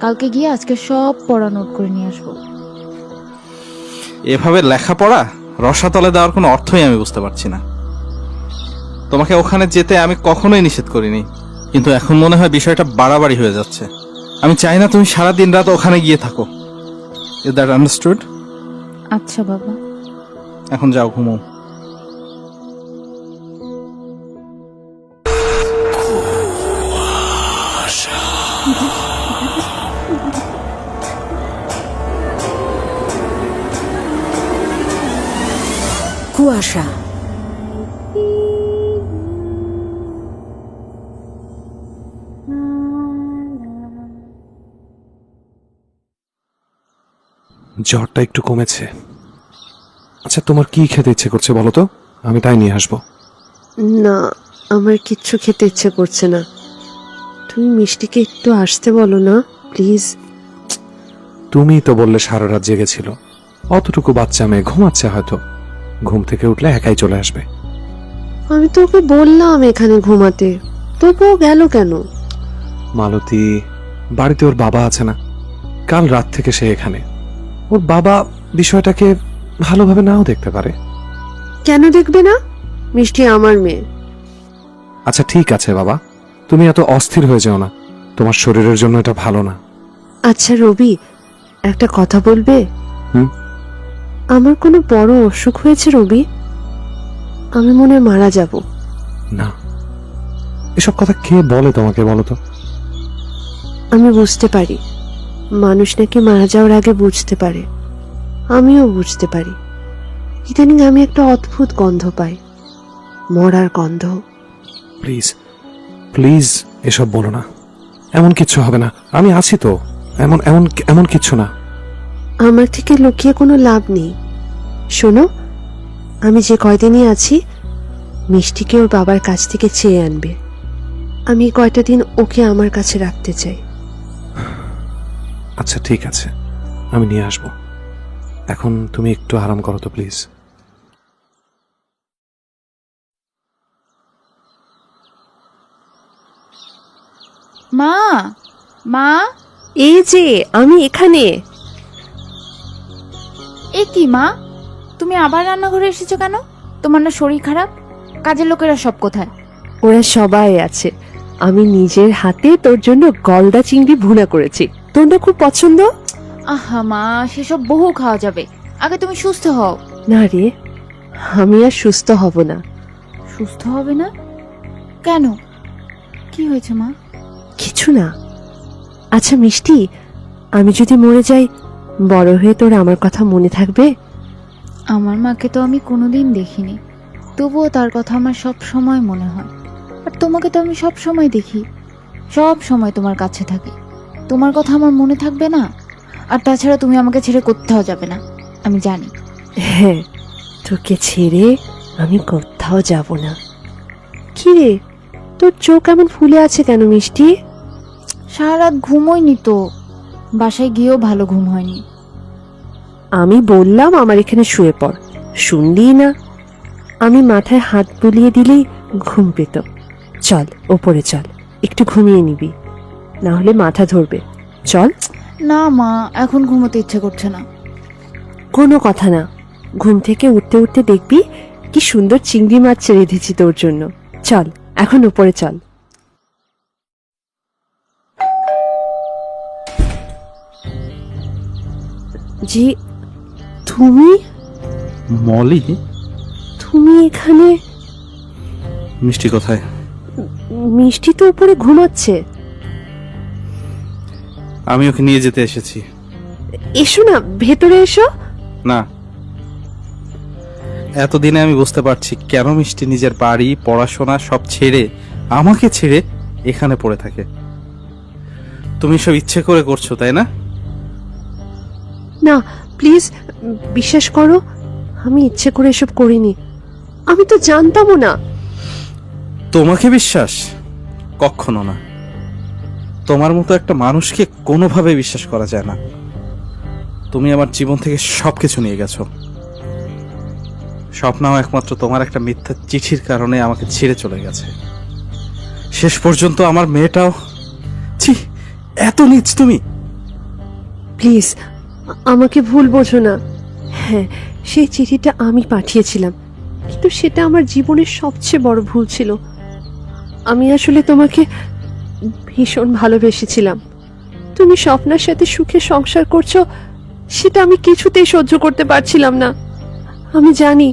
কালকে গিয়ে আজকে সব পড়া নোট করে নিয়ে আসবো। এভাবে লেখাপড়া রসাতলে দেওয়ার কোনো অর্থই আমি বুঝতে পারছি না। তোমাকে ওখানে যেতে আমি কখনোই নিষেধ করিনি, কিন্তু এখন মনে হয় বিষয়টা বাড়াবাড়ি হয়ে যাচ্ছে। আমি চাই না তুমি সারা দিন রাত ওখানে গিয়ে থাকো। Is that understood? আচ্ছা বাবা। এখন যাও ঘুমো। কুয়াশা। জ্বরটা একটু কমেছে। আচ্ছা, তোমার কি খেতে ইচ্ছে করছে বলো তো, আমি তাই নিয়ে আসবো। না, আমার কিচ্ছু খেতে ইচ্ছে করছে না। তুমি মিষ্টিকে একটু আসতে বলো না প্লিজ। তুমি তো বললে সারা রাত জেগেছিল, অতটুকু বাচ্চা মেয়ে ঘুমাচ্ছে, হয়তো ঘুম থেকে উঠলে একাই চলে আসবে। আমি তো ওকে বললাম এখানে ঘুমাতে, তবুও গেল কেন? মালতী, বাড়িতে ওর বাবা আছে না, কাল রাত থেকে সে এখানে। ওর বাবা বিষয়টাকে ভালোভাবে নাও দেখতে পারে। কেন দেখবে না? মিষ্টি আমার মেয়ে। আচ্ছা ঠিক আছে বাবা, তুমি এত অস্থির হয়ে যাও না, তোমার শরীরের জন্য এটা ভালো না। আচ্ছা রবি, একটা কথা বলবে? হুম? আমার কোনো বড় অসুখ হয়েছে রবি? আমি মনে হয় মারা যাব। না, এসব কথা কে বলে তোমাকে বলো তো? আমি বুঝতে পারি, মানুষ নাকি মারা যাওয়ার আগে বুঝতে পারে, আমিও বুঝতে পারি। ইদানিং আমি একটা অদ্ভুত গন্ধ পাই, মরার গন্ধ। প্লিজ প্লিজ এসব বলো না, এমন কিচ্ছু হবে না, আমি আছি তো। এমন এমন এমন কিচ্ছু না। আমার থেকে লুকিয়ে কোনো লাভ নেই। শোনো, আমি যে কয়দিনই আছি মিষ্টিকে ওর বাবার কাছ থেকে চেয়ে আনবে। আমি কয়টা দিন ওকে আমার কাছে রাখতে চাই। আচ্ছা ঠিক আছে, আমি নিয়ে আসবো। এখন তুমি একটু আরাম করো তো প্লিজ। মা, মা। এই যে আমি এখানে। এ কি মা, তুমি আবার রান্নাঘরে এসেছো কেন? তোমার না শরীর খারাপ? কাজের লোকেরা সব কোথায়? ওরা সবাই আছে। আমি নিজের হাতে তোর জন্য গলদা চিংড়ি ভুনা করেছি, তোর না খুব পছন্দ। আহা মা, সেসব বহু খাওয়া যাবে, আগে তুমি সুস্থ হও। না রে, আমি আর সুস্থ হব না। সুস্থ হবে না কেন? কি হয়েছে মা? কিছু না। আচ্ছা মিষ্টি, আমি যদি মরে যাই, বড় হয়ে তোর আমার কথা মনে থাকবে? আমার মাকে তো আমি কোনোদিন দেখিনি, তবুও তার কথা আমার সব সময় মনে হয়। আর তোমাকে তো আমি সব সময় দেখি, সব সময় তোমার কাছে থাকি। তোমার কথা আমার মনে থাকবে না? আর তাছাড়া তুমি আমাকে ছেড়ে কোথাও যাবে না, আমি জানি। হ্যাঁ, তোকে ছেড়ে আমি কোথাও যাব না। কি রে, তোর চোখ এমন ফুলে আছে কেন মিষ্টি? সারা রাত ঘুমোইনি তো, বাসায় গিয়েও ভালো ঘুম হয়নি। আমি বললাম আমার এখানে শুয়ে পড়, শুনলি না। আমি মাথায় হাত বুলিয়ে দিলেই ঘুম পেত। চল ওপরে চল, একটু ঘুমিয়ে নিবি, না হলে মাথা ধরবে। চল। না মা, এখন ঘুমোতে ইচ্ছে করছে না। কোনো কথা না, ঘুম থেকে উঠতে উঠতে দেখবি কি সুন্দর চিংড়ি মাছ রেঁধেছি তোর জন্য। চল এখন উপরে চল। জি, তুমি মলি, তুমি এখানে? মিষ্টি কোথায়? মিষ্টি তো উপরে ঘুমাচ্ছে। আমি ওকে নিয়ে যেতে এসেছি। এসো না, ভেতরে এসো। না, এতদিনে আমি বুঝতে পারছি কেন মিষ্টি নিজের বাড়ি, পড়াশোনা সব ছেড়ে, আমাকে ছেড়ে এখানে পড়ে থাকে। তুমি সব ইচ্ছে করে করছো, তাই না? না প্লিজ, বিশ্বাস করো, আমি ইচ্ছে করে এসব করিনি। আমি তো জানতামও না। তোমাকে বিশ্বাস? কখনো না। তোমার মতো একটা মানুষকে কোনোভাবে বিশ্বাস করা যায় না। তুমি আমার জীবন থেকে সবকিছু নিয়ে গেছো। স্বপ্নাও একমাত্র তোমার একটা মিথ্যা চিঠির কারণে আমাকে ছেড়ে চলে গেছে। শেষ পর্যন্ত আমার মেয়েটাও। ছি, এত নীচ তুমি! প্লিজ আমাকে ভুল বোঝো না। হ্যাঁ, সেই চিঠিটা আমি পাঠিয়েছিলাম, কিন্তু সেটা আমার জীবনের সবচেয়ে বড় ভুল ছিল। আমি আসলে তোমাকে ভীষণ ভালোবেসেছিলাম। তুমি স্বপ্নার সাথে সুখে সংসার করছো, সেটা আমি কিছুতেই সহ্য করতে পারছিলাম না। আমি জানি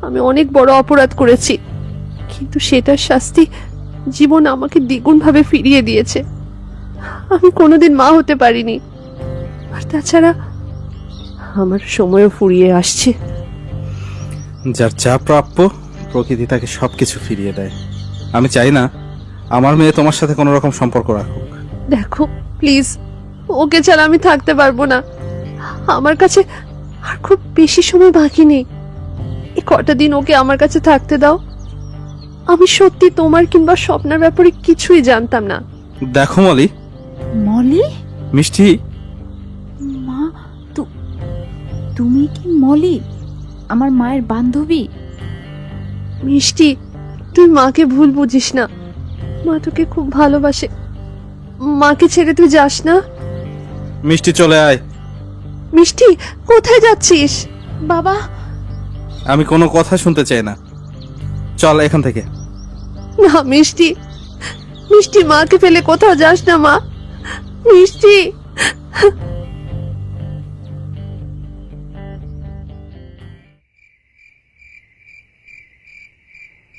আমি অনেক বড় অপরাধ করেছি, কিন্তু সেটার শাস্তি জীবন আমাকে দ্বিগুণ ভাবে ফিরিয়ে দিয়েছে। আমি কোনোদিন মা হতে পারিনি, আর তাছাড়া আমার সময়ও ফুরিয়ে আসছে। যার যা প্রাপ্য, প্রকৃতি তাকে সবকিছু ফিরিয়ে দেয়। আমি চাই না আমার মেয়ে তোমার সাথে কোনো রকম সম্পর্ক রাখুক। দেখো প্লিজ, ওকে ছাড়া আমি থাকতে পারবো না। আমার কাছে আর খুব বেশি সময় বাকি নেই। এই কটা দিন ওকে আমার কাছে থাকতে দাও। আমি সত্যি তোমার কিংবা স্বপ্নের ব্যাপারে কিছুই জানতাম না। দেখো মলি, মলি? মিষ্টি, মা, তুমি কি মলি, আমার মায়ের বান্ধবী? মিষ্টি, তুই মাকে ভুল বুঝিস না। মা তোকে খুব ভালোবাসে। মাকে ছেড়ে তুই যাস না। মিষ্টি চলে আয়। মিষ্টি, কোথায় যাচ্ছিস? বাবা, আমি কোনো কথা শুনতে চাই না, চল এখান থেকে। না মিষ্টি, মিষ্টি, মাকে ফেলে কোথাও যাস না মা। মিষ্টি।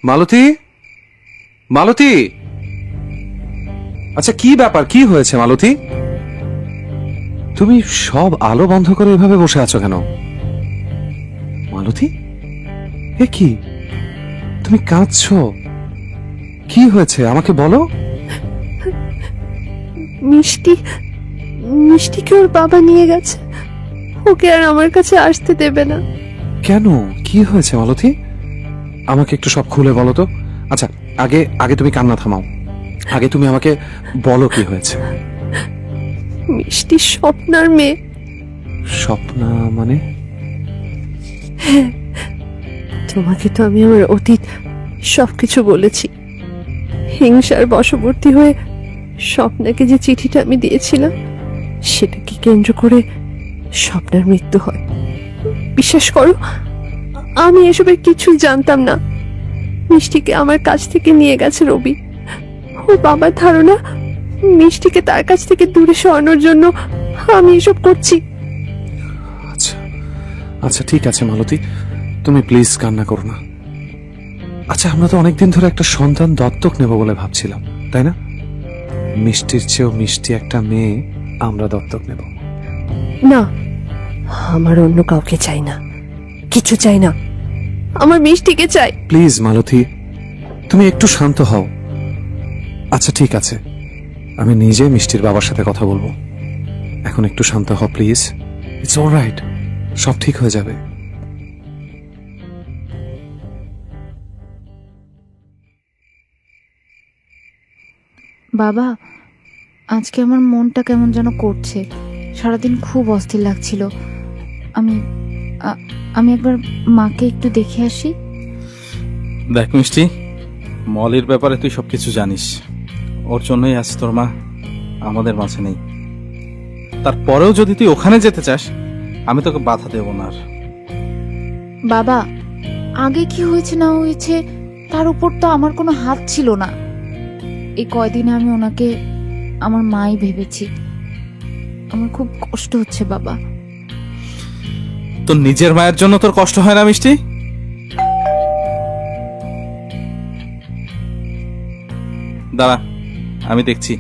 মালতী, মালতী, আচ্ছা কি ব্যাপার, কি হয়েছে মালতী? তুমি সব আলো বন্ধ করে এভাবে বসে আছো কেন মালতী? এ কি, তুমি কাঁদছো? কি হয়েছে আমাকে বলো। মিষ্টি, মিষ্টিকে ওর বাবা নিয়ে গেছে। ওকে আর আমার কাছে আসতে দেবে না। কেন, কি হয়েছে মালতী? আমাকে একটু সব খুলে বলো তো। আচ্ছা, আগে আগে তুমি কান্না থামাও, আগে তুমি আমাকে বলো কি হয়েছে। মিষ্টি স্বপ্নার মেয়ে। স্বপ্না মানে? তোমাকে তো আমি আমার অতীত সবকিছু বলেছি। হিংসার বশবর্তী হয়ে স্বপ্নাকে যে চিঠিটা আমি দিয়েছিলাম, সেটাকে কেন্দ্র করে স্বপ্নার মৃত্যু হয়। বিশ্বাস করো, আমি এসবের কিছুই জানতাম না। মিষ্টিকে আমার কাছ থেকে নিয়ে গেছে রবি। ওর বাবার ধারণা মিষ্টিকে তার কাছ থেকে দূরে সরানোর জন্য আমি এসব করছি। আচ্ছা আচ্ছা ঠিক আছে মালতী, তুমি প্লিজ কান্না করো না। আচ্ছা, আমরা তো অনেকদিন ধরে একটা সন্তান দত্তক নেব বলে ভাবছিলাম, তাই না? মিষ্টির চেয়েও মিষ্টি একটা মেয়ে আমরা দত্তক নেব। না, আমার অন্য কাউকে চাই না, কিছু চাই না, আমার মিষ্টিকে চাই। প্লিজ মালতী, তুমি একটু শান্ত হও। আচ্ছা ঠিক আছে, আমি নিজে মিষ্টির বাবার সাথে কথা বলবো। এখন একটু শান্ত হও প্লিজ। ইটস অলরাইট, সব ঠিক হয়ে যাবে। বাবা, আজকে আমার মনটা কেমন যেন করছে, সারাদিন খুব অস্থির লাগছিল। আমি আমি একবার মাকে একটু দেখে আসি। দেখ মিষ্টি, মলির ব্যাপারে তুই সবকিছু জানিস। ওর জন্যই আজ তোর মা আমাদের মাঝে নেই। তারপরেও যদি তুই ওখানে যেতে চাস, আমি তোকে বাধা দেব না। আর বাবা, আগে কি হয়েছে না হয়েছে তার উপর তো আমার কোনো হাত ছিল না। এই কয়দিনে আমি ওনাকে আমার মাই ভেবেছি। আমার খুব কষ্ট হচ্ছে বাবা। তোর নিজের মায়ের জন্য তোর কষ্ট হয় না মিষ্টি? দাঁড়া, আমি দেখছি।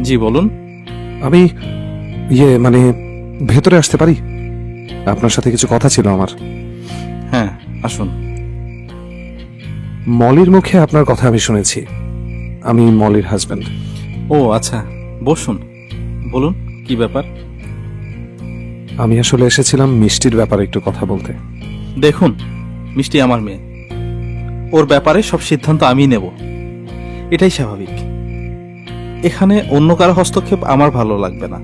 জি বলুন। আমি মানে ভেতরে আসতে পারি? আপনার সাথে কিছু কথা ছিল আমার। হ্যাঁ, আসুন। মলির মুখে আপনার কথা আমি শুনেছি। আমি মলির হাজবেন্ড। ও আচ্ছা, বসুন। বলুন, কি ব্যাপার? আমি আসলে এসেছিলাম মিষ্টির ব্যাপারে একটু কথা বলতে। দেখুন, মিষ্টি আমার মেয়ে। ওর ব্যাপারে সব সিদ্ধান্ত আমি নেব, এটাই স্বাভাবিক। এখানে অন্য কারো হস্তক্ষেপ আমার ভালো লাগবে না।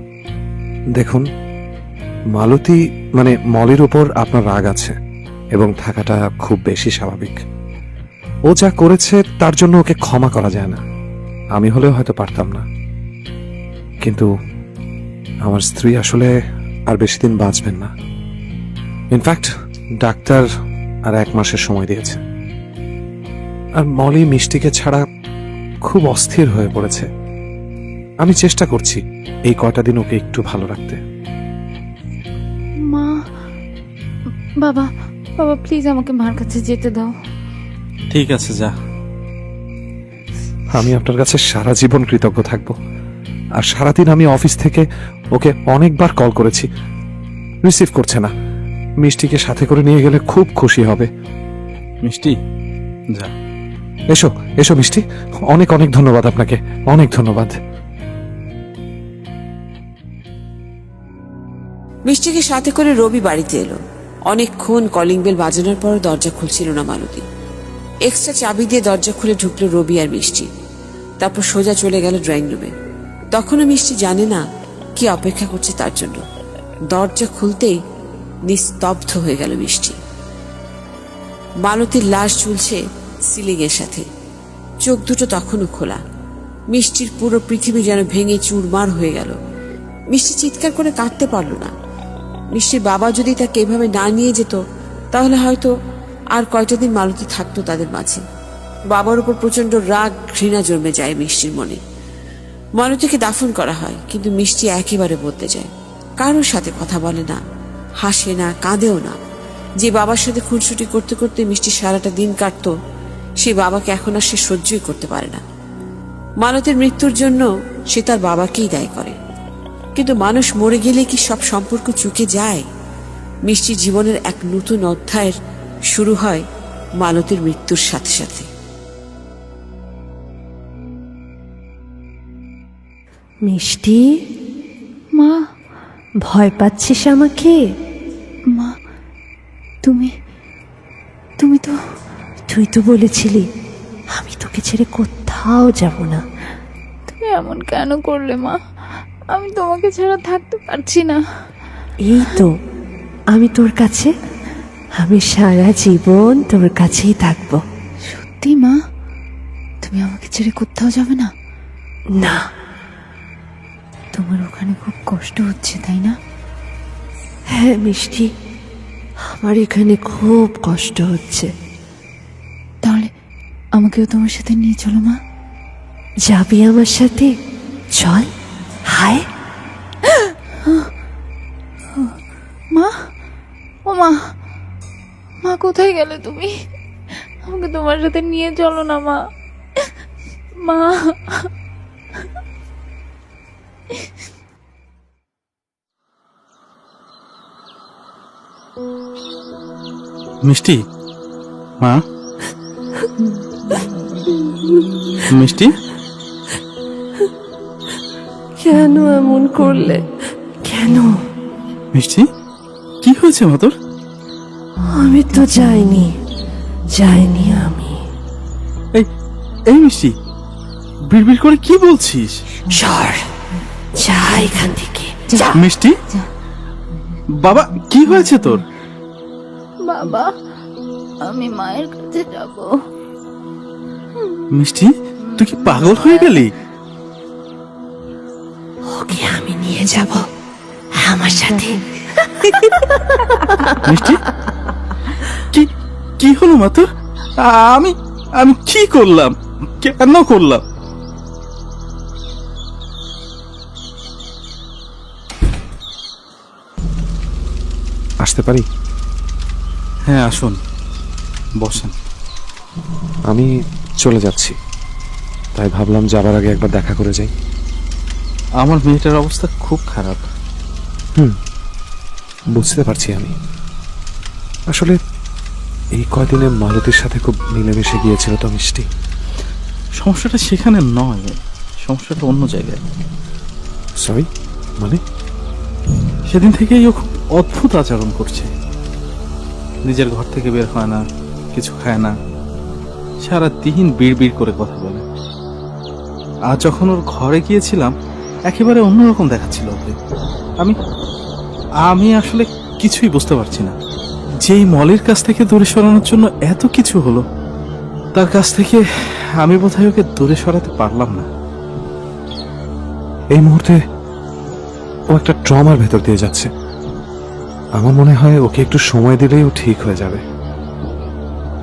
দেখুন মালতী, মানে মলির উপর আপনার রাগ আছে এবং থাকাটা খুব বেশি স্বাভাবিক। ও যা করেছে তার জন্য ওকে ক্ষমা করা যায় না। আমি হলেও হয়তো পারতাম না, কিন্তু আমার স্ত্রী আসলে আর বেশি দিন বাঁচবেন না। ইনফ্যাক্ট ডাক্তার আর 1 মাসের সময় দিয়েছে। আর মলি মিষ্টিকে ছাড়া খুব অস্থির হয়ে পড়েছে। আমি চেষ্টা করছি এই কয়টা দিন ওকে একটু ভালো রাখতে। মা, বাবা, বাবা প্লিজ আমাকে মার কাছে যেতে দাও। ঠিক আছে, যা। আমি আপনার কাছে সারা জীবন কৃতজ্ঞ থাকব। আর সারাদিন আমি অফিস থেকে ওকে অনেকবার কল করেছি, রিসিভ করছে না। মিষ্টিকে সাথে করে নিয়ে গেলে খুব খুশি হবে। মিষ্টি, যা। এসো এসো মিষ্টি, অনেক অনেক ধন্যবাদ আপনাকে, অনেক ধন্যবাদ। মিষ্টিকে সাথে করে রবি বাড়িতে এলো। অনেকক্ষণ কলিং বেল বাজানোর পর দরজা খুলছিল না মালতী। এক্সট্রা চাবি দিয়ে দরজা খুলে ঢুকলো রবি আর মিষ্টি। তারপর সোজা চলে গেল ড্রয়িং রুমে। তখনও মিষ্টি জানে না কি অপেক্ষা করছে তার জন্য। দরজা খুলতেই নিস্তব্ধ হয়ে গেল মিষ্টি। মালতীর লাশ ঝুলছে সিলিং এর সাথে, চোখ দুটো তখনও খোলা। মিষ্টির পুরো পৃথিবী যেন ভেঙে চুরমার হয়ে গেল। মিষ্টি চিৎকার করে কাঁদতে পারল না। মিষ্টির বাবা যদি তাকে এভাবে না নিয়ে যেত, তাহলে হয়তো আর কয়টা দিন মালতী থাকতো তাদের মাঝে। বাবার উপর প্রচন্ড রাগ ঘৃণা জন্মে যায় মিষ্টির মনে। মালতীকে দাফন করা হয়, কিন্তু মিষ্টি একেবারে বদলে যায়। কারোর সাথে কথা বলে না, হাসে না, কাঁদেও না। যে বাবার সাথে খুনসুটি করতে করতে মিষ্টি সারাটা দিন কাটতো, সেই বাবাকে এখন আর সে সহ্যই করতে পারে না। মালতীর মৃত্যুর জন্য সে তার বাবাকেই দায়ী করে। কিন্তু মানুষ মরে গেলে কি সব সম্পর্ক চুকে যায়? মিষ্টির জীবনের এক নতুন অধ্যায়ের শুরু হয় মালতীর মৃত্যুর সাথে সাথে। মিষ্টি, মা, ভয় পাচ্ছিস আমাকে? মা, তুমি তুমি তো তুই তো বলেছিলি আমি তোকে ছেড়ে কোথাও যাব না। তুমি এমন কেন করলে মা? আমি তোমাকে ছাড়া থাকতে পারছি না। এই তো আমি তোর কাছে, আমি সারা জীবন তোর কাছেই থাকবো। সত্যি মা? তুমি আমাকে ছেড়ে কোথাও যাবে না? না। তোমার ওখানে খুব কষ্ট হচ্ছে, তাই না? হ্যাঁ মিষ্টি, আমার এখানে খুব কষ্ট হচ্ছে। তাহলে আমাকেও তোমার সাথে নিয়ে চলো মা। যাবি আমার সাথে? চল। হায়, মা, ও মা, মা কোথায় গেলে তুমি? আমাকে তোমার সাথে নিয়ে চলো না মা। মা, মিষ্টি, মা, মিষ্টি, কেন এমন করলে? কেন? মিষ্টি, কি হয়েছে মা তোর? আমি তো যাইনি, যাইনি আমি। এই এই মিষ্টি, বিড়বিড় করে কি বলছিস? সর, যা এখান থেকে। মিষ্টি, বাবা কি হয়েছে তোর? বাবা, আমি মায়ের কাছে যাব। মিষ্টি, তুই কি পাগল হয়ে গেলি? ওকে আমি নিয়ে যাব আমার সাথে। মিষ্টি, কি কি হলো মা তোর? আমি আমি কি করলাম, কেন করলাম? আসতে পারি? হ্যাঁ আসুন, বসেন। আমি চলে যাচ্ছি, তাই ভাবলাম যাবার আগে একবার দেখা করে যাই। আমার মেয়েটার অবস্থা খুব খারাপ। বুঝতে পারছি আমি। আসলে এই কয়দিনে মালতীর সাথে খুব মিলেমিশে গিয়েছিল তো মিষ্টি। সমস্যাটা সেখানে নয়, সমস্যাটা অন্য জায়গায়। সরি, মানে? সেদিন থেকেই ও খুব অদ্ভুত আচরণ করছে। নিজের ঘর থেকে বের হয় না, কিছু খায় না, সারা দিন বিড়বিড় করে কথা বলে। আজ যখন ওর ঘরে গিয়েছিলাম, একেবারে অন্যরকম দেখাচ্ছিল ওকে। আমি আমি আসলে কিছুই বুঝতে পারছি না। যেই মলের কাছ থেকে দূরে সরানোর জন্য এত কিছু হলো, তার কাছ থেকে আমি বোধহয় ওকে দূরে সরাতে পারলাম না। এই মুহূর্তে ও একটা ট্রমার ভেতর দিয়ে যাচ্ছে। আমার মনে হয় ওকে একটু সময় দিলেই ও ঠিক হয়ে যাবে।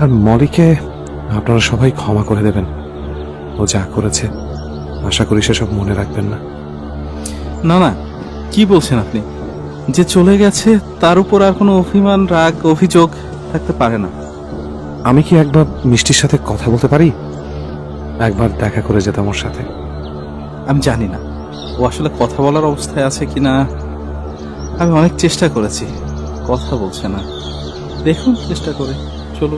আর মলিকে আপনারা সবাই ক্ষমা করে দেবেন। ও যা করেছে আশা করি সেসব মনে রাখবেন না। না না, কি বলছেন আপনি? যে চলে গেছে তার উপর আর কোনো অভিমান, রাগ, অভিযোগ থাকতে পারে না। আমি কি একবার মিষ্টির সাথে কথা বলতে পারি? একবার দেখা করে যেতাম ওর সাথে। আমি জানি না ও আসলে কথা বলার অবস্থায় আছে কিনা। আমি অনেক চেষ্টা করেছি, কথা বলছে না। দেখুন চেষ্টা করে, চলো।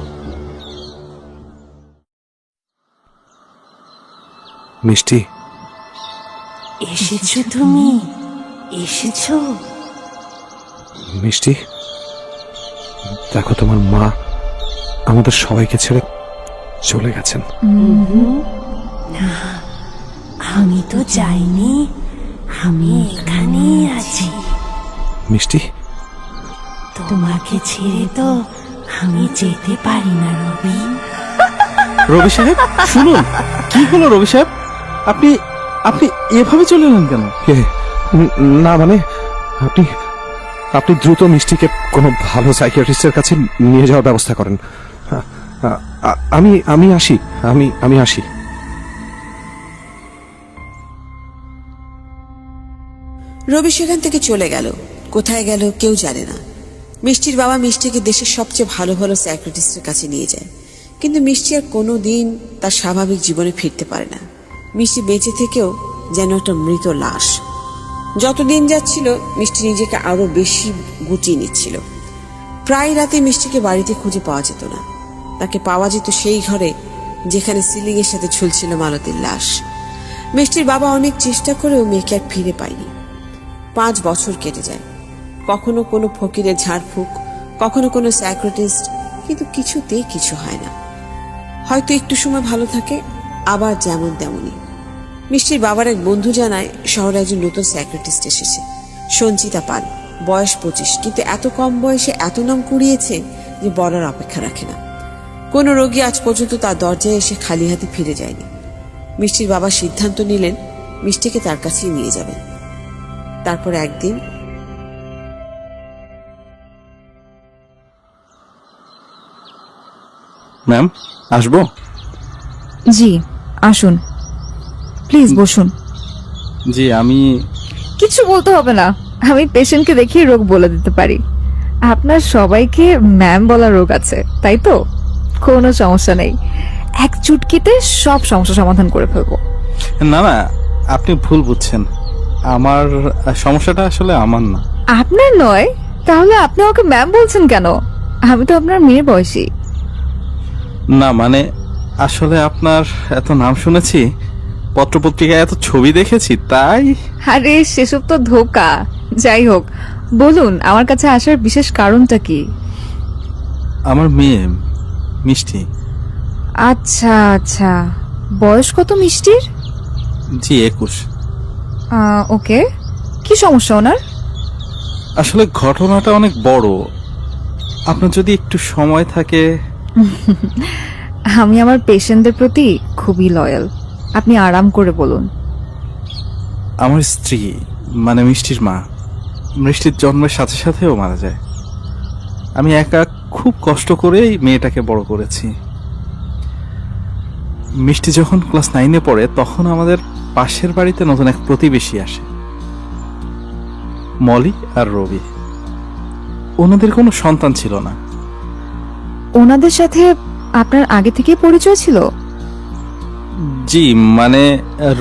মিষ্টি, এসেছো তুমি? এসেছো? মিষ্টি, দেখো তোমার মা আমাদের সবাইকে ছেড়ে চলে গেছেন। আমি তো যাইনি, আমি এখানেই আছি। মিষ্টি, তোমাকে ছেড়ে তো আমি যেতে পারি না রবি। রবি সাহেব শুনুন, কি হলো রবি সাহেব? আপনি আপনি এভাবে চলে এলেন কেন? না মানে আপনি আপনি দ্রুত মিষ্টিকে কোনো ভালো সাইকিয়াট্রিস্টের কাছে নিয়ে যাওয়ার ব্যবস্থা করেন। আমি আমি আসি, আমি আসি। রবি সেখান থেকে চলে গেল। কোথায় গেল কেউ জানে না। মিষ্টির বাবা মিষ্টিকে দেশের সবচেয়ে ভালো ভালো সাইকিয়াট্রিস্টের কাছে নিয়ে যায়, কিন্তু মিষ্টি আর কোনো দিন তার স্বাভাবিক জীবনে ফিরতে পারে না। মিষ্টি বেঁচে থেকেও যেন একটা মৃত লাশ। যত দিন যাচ্ছিল মিষ্টি নিজেকে আরো বেশি গুটিয়ে নিচ্ছিল। প্রায় রাতে মিষ্টিকে বাড়িতে খুঁজে পাওয়া যেত না। তাকে পাওয়া যেত সেই ঘরে যেখানে সিলিং এর সাথে ঝুলছিল মালতীর লাশ। মিষ্টির বাবা অনেক চেষ্টা করেও মেয়েকে আর ফিরে পায়নি। 5 বছর কেটে যায়। কখনো কোনো ফকিরের ঝাড়ফুঁক, কখনো কোনো সাইকিয়াট্রিস্ট, কিন্তু কিছুতেই কিছু হয় না। হয়তো একটু সময় ভালো থাকে, আবার যেমন তেমনই। মিষ্টির বাবার এক বন্ধু জানায় শহরে একজন নতুন সাইকিয়াট্রিস্ট এসেছে, সঞ্চিতা পাল, বয়স 25, কিন্তু এত কম বয়সে এত নাম কুড়িয়েছে যে বলার অপেক্ষা রাখে না। কোনো রোগী আজ পর্যন্ত তার দরজায় এসে খালি হাতে ফিরে যায়নি। মিষ্টির বাবা সিদ্ধান্ত নিলেন মিষ্টিকে তার কাছেই নিয়ে যাবেন। তারপর একদিন ম্যাম, আসবো? জি আসুন, প্লিজ বসুন। জি, আমি কিছু বলতে হবে না, আমি পেশেন্টকে দেখিয়ে রোগ বলে দিতে পারি। আপনার সবাইকে ম্যাম বলা রোগ আছে, তাই তো? কোনো সমস্যা নেই, এক চুটকিতে সব সমস্যা সমাধান করে ফেলবো। না না, আপনি ভুল বুঝছেন। আমার সমস্যাটা আসলে আমার না। আপনার নয়? তাহলে আপনি ওকে ম্যাম বলছেন কেন? আমি তো আপনার মেয়ের বয়সী। না মানে, আসলে আপনার এত নাম শুনেছি, পত্রপত্রিকায় এত ছবি দেখেছি, তাই। আরে সেসব তো ধোকা। যাই হোক, বলুন আমার কাছে আসার বিশেষ কারণটা কি? আমার মেয়ে মিষ্টি। আচ্ছা আচ্ছা, বয়স কত মিষ্টির? জি, 21। ওকে, কি সমস্যা ওনার? আসলে ঘটনাটা অনেক বড়, আপনার যদি একটু সময় থাকে। আমি আমার পেশেন্টদের প্রতি খুবই লয়াল, আপনি আরাম করে বলুন। আমার স্ত্রী মানে মিষ্টির মা, মিষ্টির জন্মের সাথে সাথেও মারা যায়। আমি একা খুব কষ্ট করেই মেয়েটাকে বড় করেছি। মিষ্টি যখন ক্লাস 9-এ পড়ে, তখন আমাদের পাশের বাড়িতে নতুন এক প্রতিবেশী আসে, মলি আর রবি। ওনাদের কোনো সন্তান ছিল না। ওনাদের সাথে আপনার আগে থেকে পরিচয় ছিল? জি মানে,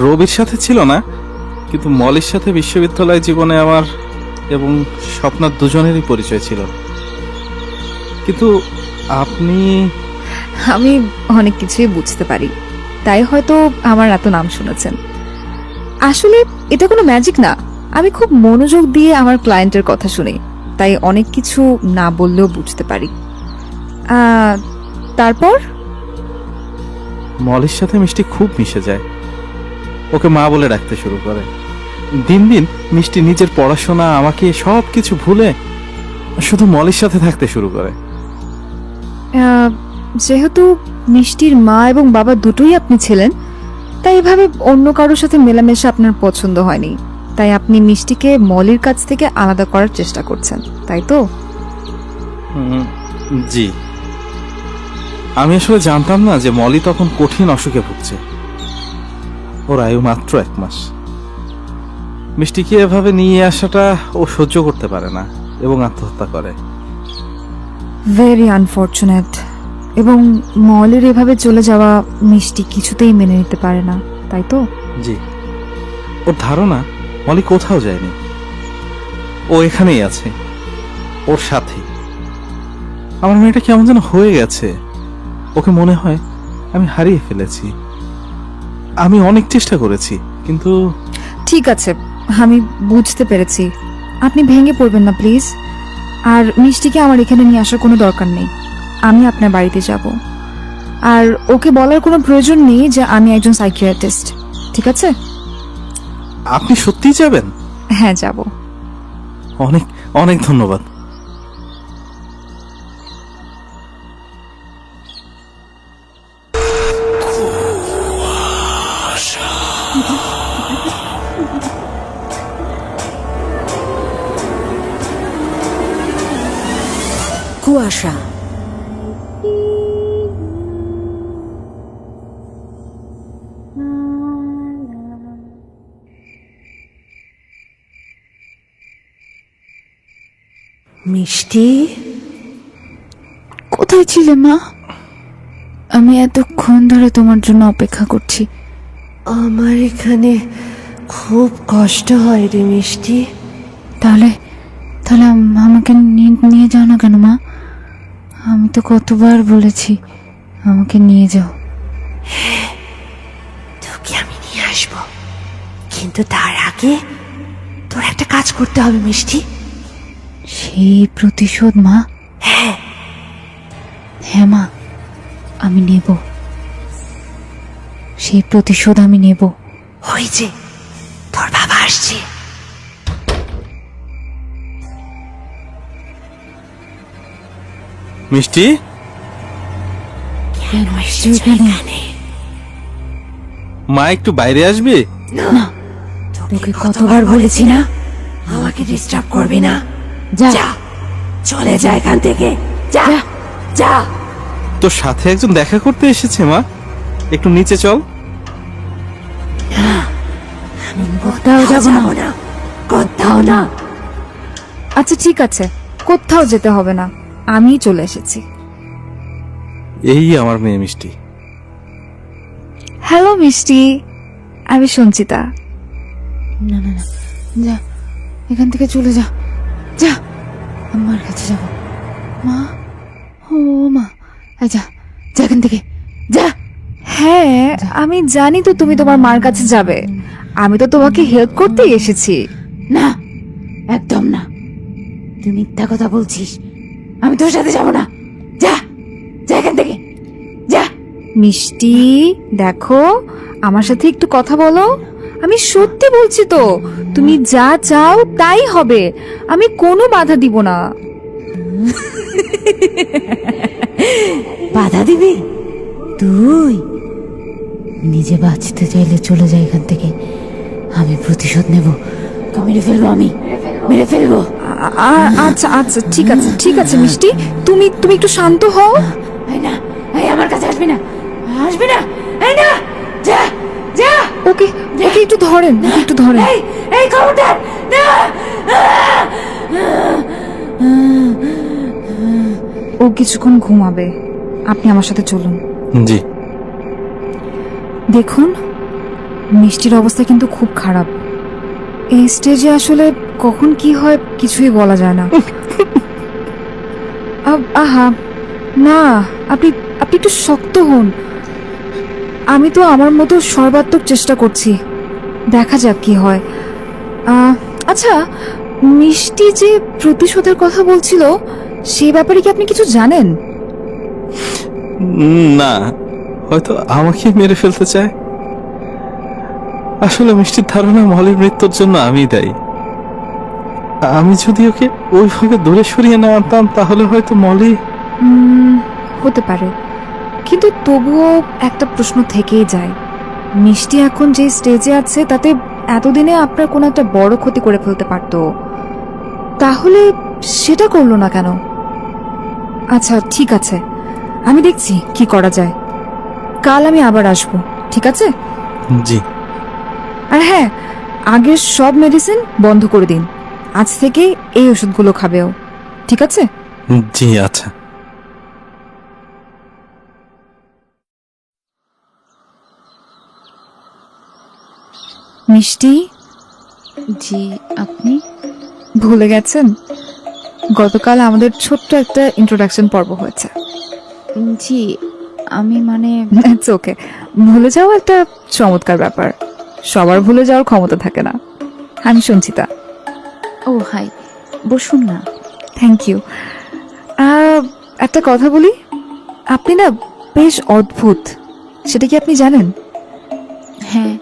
রবির সাথে ছিল না, কিন্তু মলির সাথে বিশ্ববিদ্যালয় জীবনে আমার এবং স্বপ্নার দুজনেরই পরিচয় ছিল। কিন্তু আপনি। আমি অনেক কিছুই বুঝতে পারি, তাই হয়তো আমার এত নাম শুনেছেন। আসলে এটা কোনো ম্যাজিক না, আমি খুব মনোযোগ দিয়ে আমার ক্লায়েন্টের কথা শুনি, তাই অনেক কিছু না বললেও বুঝতে পারি। তারপর? মলির সাথে মিষ্টি খুব মিশে যায়, ওকে মা বলে ডাকতে শুরু করে। দিন দিন মিষ্টি নিজের পড়াশোনা, আমাকে সব কিছু ভুলে শুধু মলির সাথে থাকতে শুরু করে। যেহেতু মিষ্টির মা এবং বাবা দুটোই আপনি ছিলেন, তাই এভাবে অন্য কারোর সাথে মেলামেশা আপনার পছন্দ হয়নি, তাই আপনি মিষ্টিকে মলির কাছ থেকে আলাদা করার চেষ্টা করছেন, তাই তো? জি, আমি আসলে জানতাম না যে মলি তখন কঠিন অসুখে ভুগছে। ওর আয়ু মাত্র 1 মাস। মিষ্টিকে এভাবে নিয়ে আসাটা ও সহ্য করতে পারে না এবং আত্মহত্যা করে। Very unfortunate. এবং মলের এভাবে চলে যাওয়া মিষ্টি কিছুতেই মেনে নিতে পারে না, তাই তো? জি, ওর ধারণা মলি কোথাও যায়নি, ও এখানেই আছে, ওর সাথে। আমার মেয়েটা কেমন যেন হয়ে গেছে, ওকে মনে হয় আমি হারিয়ে ফেলেছি। আমি অনেক চেষ্টা করেছি, কিন্তু। ঠিক আছে, আমি বুঝতে পেরেছি, আপনি ভেঙে পড়বেন না প্লিজ। আর মিষ্টিকে আমার এখানে নিয়ে আসার কোনো দরকার নেই, আমি আপনার বাড়িতে যাব। আর ওকে বলার কোনো প্রয়োজন নেই যে আমি একজন সাইকিয়াট্রিস্ট, ঠিক আছে? আপনি সত্যিই যাবেন? হ্যাঁ, যাব। অনেক অনেক ধন্যবাদ। কুয়াশা। মিষ্টি, কোথায় ছিলে মা? আমি এতক্ষণ ধরে তোমার জন্য অপেক্ষা করছি। আমার এখানে খুব কষ্ট হয় রে মিষ্টি। তাহলে তাহলে আমাকে নিয়ে যাও না কেন মা? আমি তো কতবার বলেছি আমাকে নিয়ে যাও। তোকে আমি নিয়ে আসবো, কিন্তু তার আগে তোর একটা কাজ করতে হবে মিষ্টি। সেই প্রতিশোধ মা? হ্যাঁ হ্যাঁ মা, আমি নেব, সেই প্রতিশোধ আমি নেব। ওই যে তোর বাবা আসছে। মিষ্টি, কেন এসেছো এখানে? মা একটু বাইরে আসবে? না, তোকে কতবার বলেছি না আমাকে ডিস্টার্ব করবি না। যা যা, চলে যা এখান থেকে, যা যা। তোর সাথে একজন দেখা করতে এসেছে মা, একটু নিচে চল। কোথাও যাব না, কোথাও না। আচ্ছা ঠিক আছে, কোথাও যেতে হবে না, আমিই চলে এসেছি। এই আমার মেয়ে মিষ্টি। হ্যালো মিষ্টি, আমি সঞ্চিতা। না না না, যা এখান থেকে চলে যা, যা আমার কাছে যাব। মা, ও মা, এই যা, যা এখান থেকে, যা। হ্যাঁ আমি জানি তো তুমি তোমার মার কাছে যাবে, আমি তো তোমাকে হেল্প করতেই এসেছি। না, একদম না, তুই মিথ্যা কথা বলছিস, আমি তোর সাথে যাব না। যা, যা এখান থেকে, যা। মিষ্টি দেখো, আমার সাথে একটু কথা বলো, আমি সত্যি বলছি তো, তুমি যা চাও তাই হবে, আমি কোনো বাধা দিব না। বাধা দিবি তুই? নিজে বাঁচতে চাইলে চলে যাই এখান থেকে, আমি প্রতিশোধ নেব, মেরে ফেলবো, আমি মেরে ফেলবো। আচ্ছা আচ্ছা ঠিক আছে ঠিক আছে মিষ্টি, তুমি তুমি একটু শান্ত হও। এই না, এই আমার কাছে আসবি না, আসবি না, এই না, যা যা। ওকে ওকে একটু ধরেন, একটু ধরেন। এই এই খবরদার না। ও কিছুক্ষণ ঘুমাবে, আপনি আমার সাথে চলুন। জি। দেখুন, মিষ্টির অবস্থা কিন্তু খুব খারাপ, এই স্টেজে আসলে কখন কি হয় কিছুই বলা যায় না। আহা না, আপনি আপনি একটু শক্ত হন, আমি তো আমার মতো সর্বাত্মক চেষ্টা করছি, দেখা যাক কি হয়। আচ্ছা, মিষ্টি যে প্রতিশোধের কথা বলছিল, সে ব্যাপারে কি আপনি কিছু জানেন? না, হয়তো আমাকে মেরে ফেলতে চায়। আসলে মিষ্টির ধারণা মলির মৃত্যুর জন্য আমি দায়ী। আমি যদি ওকে ওইভাবে দূরে সরিয়ে না আনতাম, তাহলে হয়তো মলি। হতে পারে, কিন্তু তবুও একটা প্রশ্ন থেকেই যায়, মিষ্টি এখন যে স্টেজে আছে তাতে এতদিনে আপনার কোনো একটা বড় ক্ষতি করে ফেলতে পারতো, তাহলে সেটা করলো না কেন? আচ্ছা ঠিক আছে, আমি দেখছি কি করা যায়, কাল আমি আবার আসবো, ঠিক আছে? জি। আর হ্যাঁ, আগের সব মেডিসিন বন্ধ করে দিন, আজ থেকে এই ওষুধগুলো খাবেও, ঠিক আছে? জি আচ্ছা। মিষ্টি, জি, আপনি? ভুলে গেছেন, গতকাল আমাদের ছোট্ট একটা ইন্ট্রোডাকশন পর্ব হয়েছে। জি, আমি মানে ইটস ওকে, ভুলে যাওয়া একটা চমৎকার ব্যাপার, সবার ভুলে যাওয়ার ক্ষমতা থাকে না। আমি সঞ্চিতা। ও হাই, বসুন না। Thank you. একটা কথা বলি, আপনি না বেশ অদ্ভুত, সেটা কি আপনি জানেন? হ্যাঁ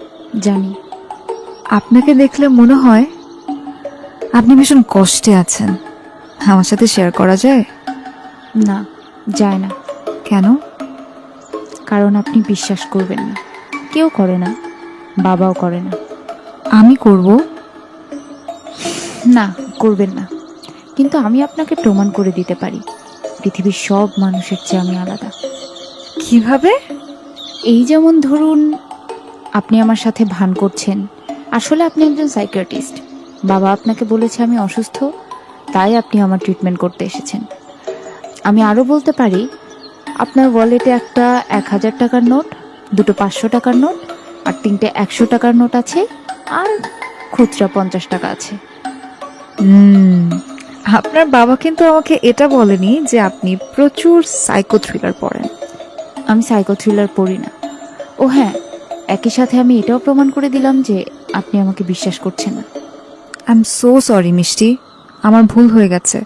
জানি। আপনাকে দেখলে মনে হয় আপনি ভীষণ কষ্টে আছেন, আমার সাথে শেয়ার করা যায়? না, যায় না। কেন? কারণ আপনি বিশ্বাস করবেন না, কেউ করে না, বাবাও করে না। আমি করব? না, করবেন না, কিন্তু আমি আপনাকে প্রমাণ করে দিতে পারি পৃথিবীর সব মানুষের চেয়ে আমি আলাদা। কিভাবে? এই যেমন ধরুন, আপনি আমার সাথে ভান করছেন, আসলে আপনি একজন সাইকিয়াট্রিস্ট, বাবা আপনাকে বলেছে আমি অসুস্থ, তাই আপনি আমার ট্রিটমেন্ট করতে এসেছেন। আমি আরও বলতে পারি, আপনার ওয়ালেটে একটা 1000 টাকার নোট, দুটো 500 টাকার নোট, আর 3টে 100 টাকার নোট আছে, আর খুচরা 50 টাকা আছে। আপনার বাবা কিন্তু আমাকে এটা বলেনি যে আপনি প্রচুর সাইকো থ্রিলার পড়েন। আমি সাইকো থ্রিলার পড়ি না। ও হ্যাঁ, একই সাথে আমি এটাও প্রমাণ করে দিলাম যে আপনি আমাকে বিশ্বাস করছেন না। আই এম সো সরি মিষ্টি, আমার ভুল হয়ে গেছে,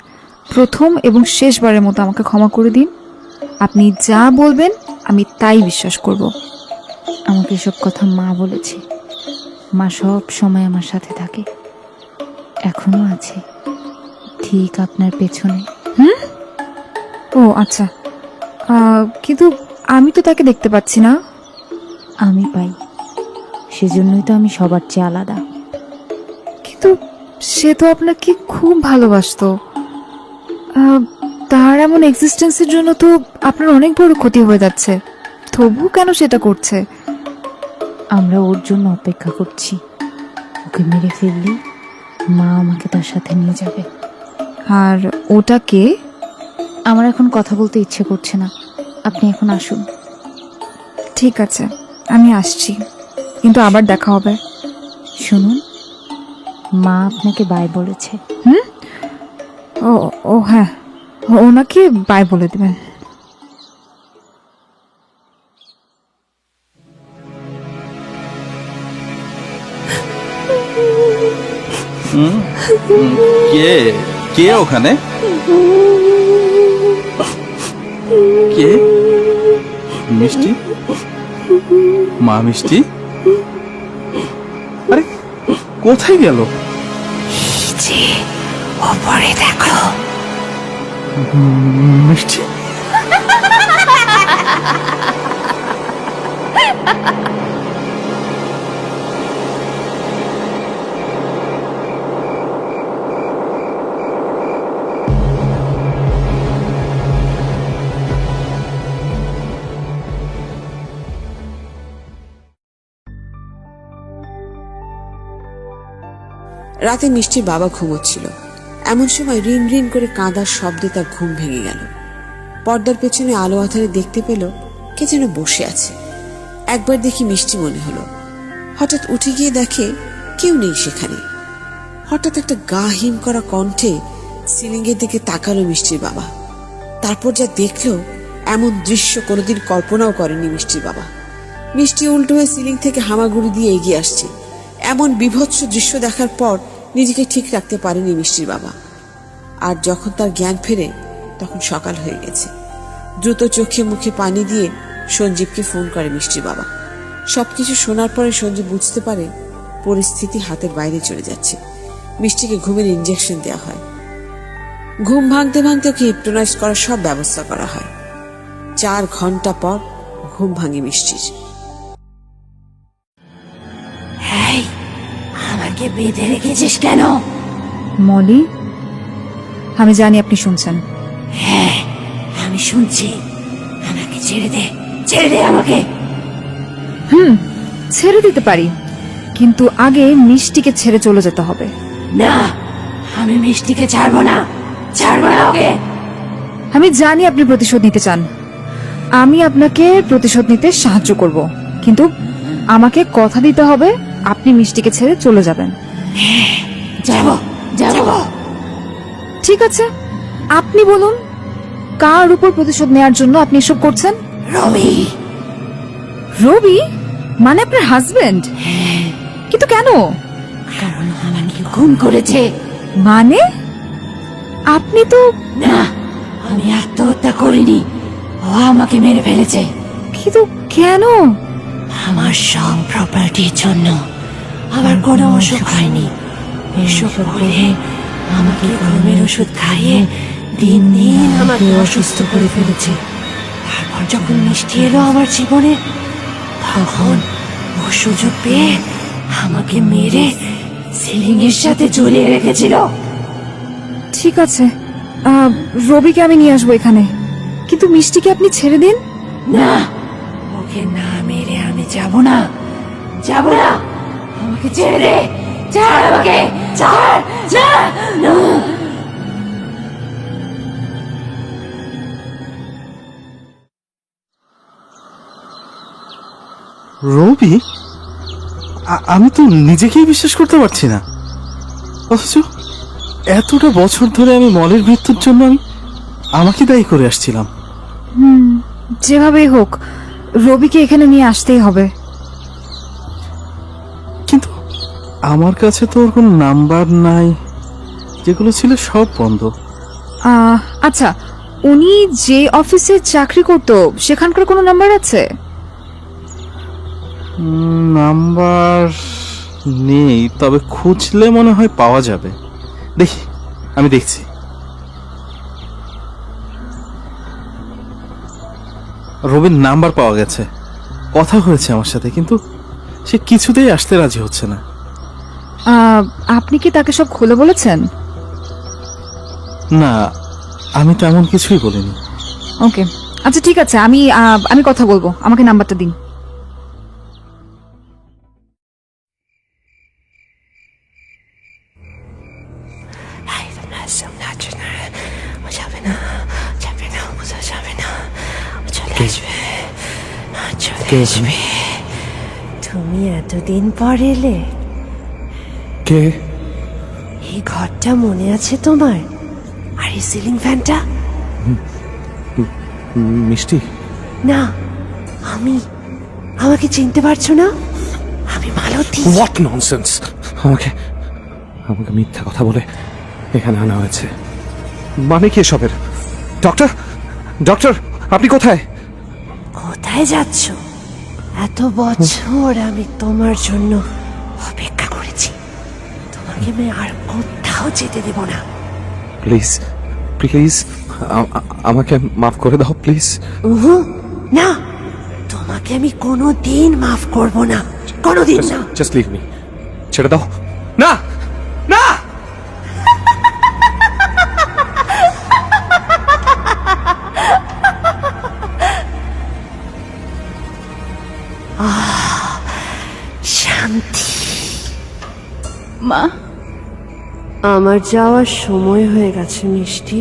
প্রথম এবং শেষবারের মতো আমাকে ক্ষমা করে দিন। আপনি যা বলবেন আমি তাই বিশ্বাস করব। আমাকে এসব কথা মা বলেছে, মা সব সময় আমার সাথে থাকে, এখনো আছে, ঠিক আপনার পেছনে। ও আচ্ছা, কিন্তু আমি তো তাকে দেখতে পাচ্ছি না। আমি পাই, সেজন্যই তো আমি সবার চেয়ে আলাদা। কিন্তু সে তো আপনাকে খুব ভালোবাসতো, তার এমন এক্সিস্টেন্সের জন্য তো আপনার অনেক বড় ক্ষতি হয়ে যাচ্ছে, তবু কেন সেটা করছে? আমরা ওর জন্য অপেক্ষা করছি। ওকে মেরে ফেললে মা আমাকে তার সাথে নিয়ে যাবে। আর ওটা কে? আমার এখন কথা বলতে ইচ্ছে করছে না, আপনি এখন আসুন। ঠিক আছে, আমি আসছি, কিন্তু আবার দেখা হবে। শুনুন, মা আপনাকে বাই বলেছে। ও ও হ্যাঁ, ওনাকে বাই বলে দেবেন। কে কে ওখানে? কে? মিষ্টি? মা মিষ্টি? আরে কোথায় গেল? ওপরে দেখো। মিষ্টি? রাতে মিষ্টির বাবা ঘুমোচ্ছিল, এমন সময় রিন রিন করে কাঁদার শব্দে তার ঘুম ভেঙে গেল। পর্দার পেছনে আলো আঁধারে দেখতে পেল কে যেন বসে আছে। একবার দেখি মিষ্টি মনে হলো, হঠাৎ উঠে গিয়ে দেখে কেউ নেই সেখানে। হঠাৎ একটা গা হিম করা কণ্ঠে সিলিংয়ের দিকে তাকালো মিষ্টির বাবা। তারপর যা দেখলো, এমন দৃশ্য কোনোদিন কল্পনাও করেনি মিষ্টির বাবা। মিষ্টি উল্টো হয়ে সিলিং থেকে হামাগুড়ি দিয়ে এগিয়ে আসছে। এমন বিভৎস দৃশ্য দেখার পর নিজেকে ঠিক রাখতে পারেনি মিষ্টির বাবা। আর যখন তার জ্ঞান ফেরে তখন সকাল হয়ে গেছে। দ্রুত চোখে মুখে পানি দিয়ে সঞ্জীবকে ফোন করে মিষ্টির বাবা। সবকিছু শোনার পরে সঞ্জীব বুঝতে পারে পরিস্থিতি হাতের বাইরে চলে যাচ্ছে। মিষ্টিকে ঘুমের ইনজেকশন দেওয়া হয়। ঘুম ভাঙতে ভাঙতে ওকে হিপনোটাইজ করার সব ব্যবস্থা করা হয়। 4 ঘন্টা পর ঘুম ভাঙে মিষ্টির। আমাকে বেঁধে রেখেছিস কেন? মলি, আমি জানি আপনি শুনছেন। হ্যাঁ, আমি শুনছি। আমাকে ছেড়ে দে, ছেড়ে দে আমাকে। ছেড়ে দিতে পারি, কিন্তু আগে মিষ্টিকে ছেড়ে চলে যেতে হবে। না, আমি মিষ্টিকে ছাড়বো না, ছাড়বো না ওকে। আমি জানি আপনি প্রতিশোধ নিতে চান, আমি আপনাকে প্রতিশোধ নিতে সাহায্য করব, কিন্তু আমাকে কথা দিতে হবে আপনি মিষ্টিকে ছেড়ে চলে যাবেন। যাব, যাব। ঠিক আছে, আপনি বলুন কার উপর প্রতিশোধ নেওয়ার জন্য আপনি এসব করছেন? রবি। রবি মানে আপনার হাজবেন্ড? কিন্তু কেন? কারণ আমাকে খুন করেছে। মানে আপনি তো... না, আমি আত্মহত্যা করিনি, ও আমাকে মেরে ফেলেছে। কিন্তু কেন? আমার সব প্রপার্টির জন্য। আমার কোনো অসুখ হয়নি, এসব করে আমাকে ঘুমের ওষুধ খাইয়ে দিন দিন আমাকে অসুস্থ করে ফেলেছে। তারপর যখন মিষ্টি এলো আমার জীবনে, তখন ও সুযোগ পেয়ে আমাকে মেরে সিলিং এর সাথে ঝুলিয়ে রেখেছিল। ঠিক আছে, রবিকে আমি নিয়ে আসবো এখানে, কিন্তু মিষ্টিকে আপনি ছেড়ে দিন। না, ওকে না মেরে আমি যাব না, যাব না। আমাকে ছেড়ে দে, ছাড় আমাকে, ছাড়, ছাড়। রবি? আমি তো নিজেকেই বিশ্বাস করতে পারছি না। অথচ এতটা বছর ধরে আমি মলের মৃত্যুর জন্য আমাকে দায়ী করে আসছিলাম। যেভাবেই হোক রবিকে এখানে নিয়ে আসতেই হবে। কিন্তু আমার কাছে তো ওর কোনো নাম্বার নাই, যেগুলো ছিল সব বন্ধ। আচ্ছা, উনি যে অফিসে চাকরি করতো সেখানকার কোনো নাম্বার আছে? নাম্বার নেই, তবে খুঁজলে মনে হয় পাওয়া যাবে। দেখি, আমি দেখছি। রবির নাম্বার পাওয়া গেছে, কথা হয়েছে আমার সাথে, কিন্তু সে কিছুতেই আসতে রাজি হচ্ছে না। আপনি কি তাকে সব খুলে বলেছেন? না, আমি তো এমন কিছুই বলিনি। ওকে, আচ্ছা ঠিক আছে, আমি কথা বলবো, আমাকে নাম্বারটা দিন। যাবে না, যাবে না, বোঝা যাবে না, চলে আসবে, চলে আসবে। তুমি এতদিন পর এলে, কে? এই ঘরটা মনে আছে তোমার? আর এই সিলিং ফ্যানটা? মিষ্টি? না, আমাকে চিনতে পারছো না? আমি মালতী। What nonsense! আমাকে আমাকে মিথ্যা কথা বলে এখানে আনা হয়েছে। মানে কি এসবের? ডক্টর, ডক্টর, আপনি কোথায়? কোথায় যাচ্ছ? এত বছর আমি তোমার জন্য অপেক্ষা করেছি, তোমাকে আমি আর কোথাও যেতে দেব না। প্লিজ, প্লিজ, আমাকে মাফ করে দাও প্লিজ। না, তোমাকে আমি কোনোদিন মাফ করব না, কোনোদিন না। জাস্ট লিভ মি, ছেড়ে দাও। না, না! শান্তি। মা, আমার যাওয়ার সময় হয়ে গেছে মিষ্টি,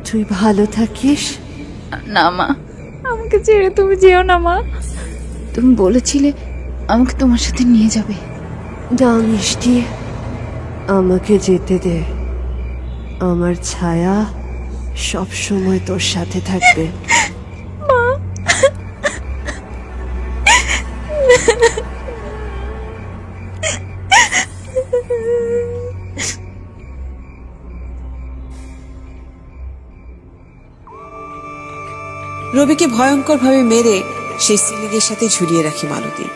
তুই ভালো থাকিস। না মা, আমাকে ছেড়ে তুমি যেও না মা। তুমি বলেছিলে আমাকে তোমার সাথে নিয়ে যাবে। না মিষ্টি, আমাকে যেতে দে, আমার ছায়া সব সময় তোর সাথে থাকবে। রবিকে ভয়ঙ্করভাবে মেরে সেই সিলিংয়ের সাথে ঝুলিয়ে রাখি মালতী।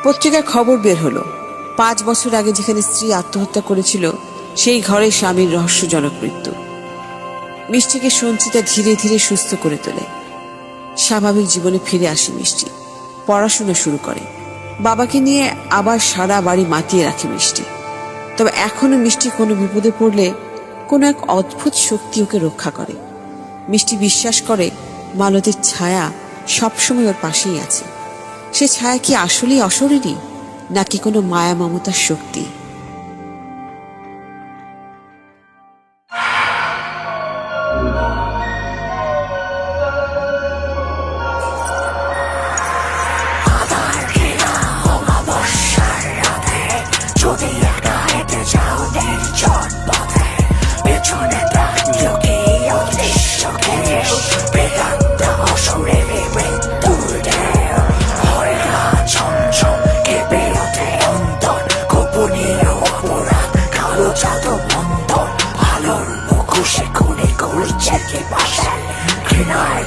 পত্রিকার খবর বের হলো, 5 বছর আগে যেখানে স্ত্রী আত্মহত্যা করেছিল সেই ঘরে স্বামীর রহস্যজনক মৃত্যু। মিষ্টিকে সঞ্চিতা ধীরে ধীরে সুস্থ করে তোলে। স্বাভাবিক জীবনে ফিরে আসে মিষ্টি, পড়াশোনা শুরু করে। বাবাকে নিয়ে আবার সারা বাড়ি মাতিয়ে রাখে মিষ্টি। তবে এখনো মিষ্টি কোনো বিপদে পড়লে কোনো এক অদ্ভুত শক্তি ওকে রক্ষা করে। মিষ্টি বিশ্বাস করে মালতীর ছায়া সবসময় ওর পাশেই আছে। সে ছায়া কি আসলেই অশরীরী, নাকি কোনো মায়া মমতার শক্তি? ভালোর মুখোশে খুনে করছে কি বাসায় ঘৃণায়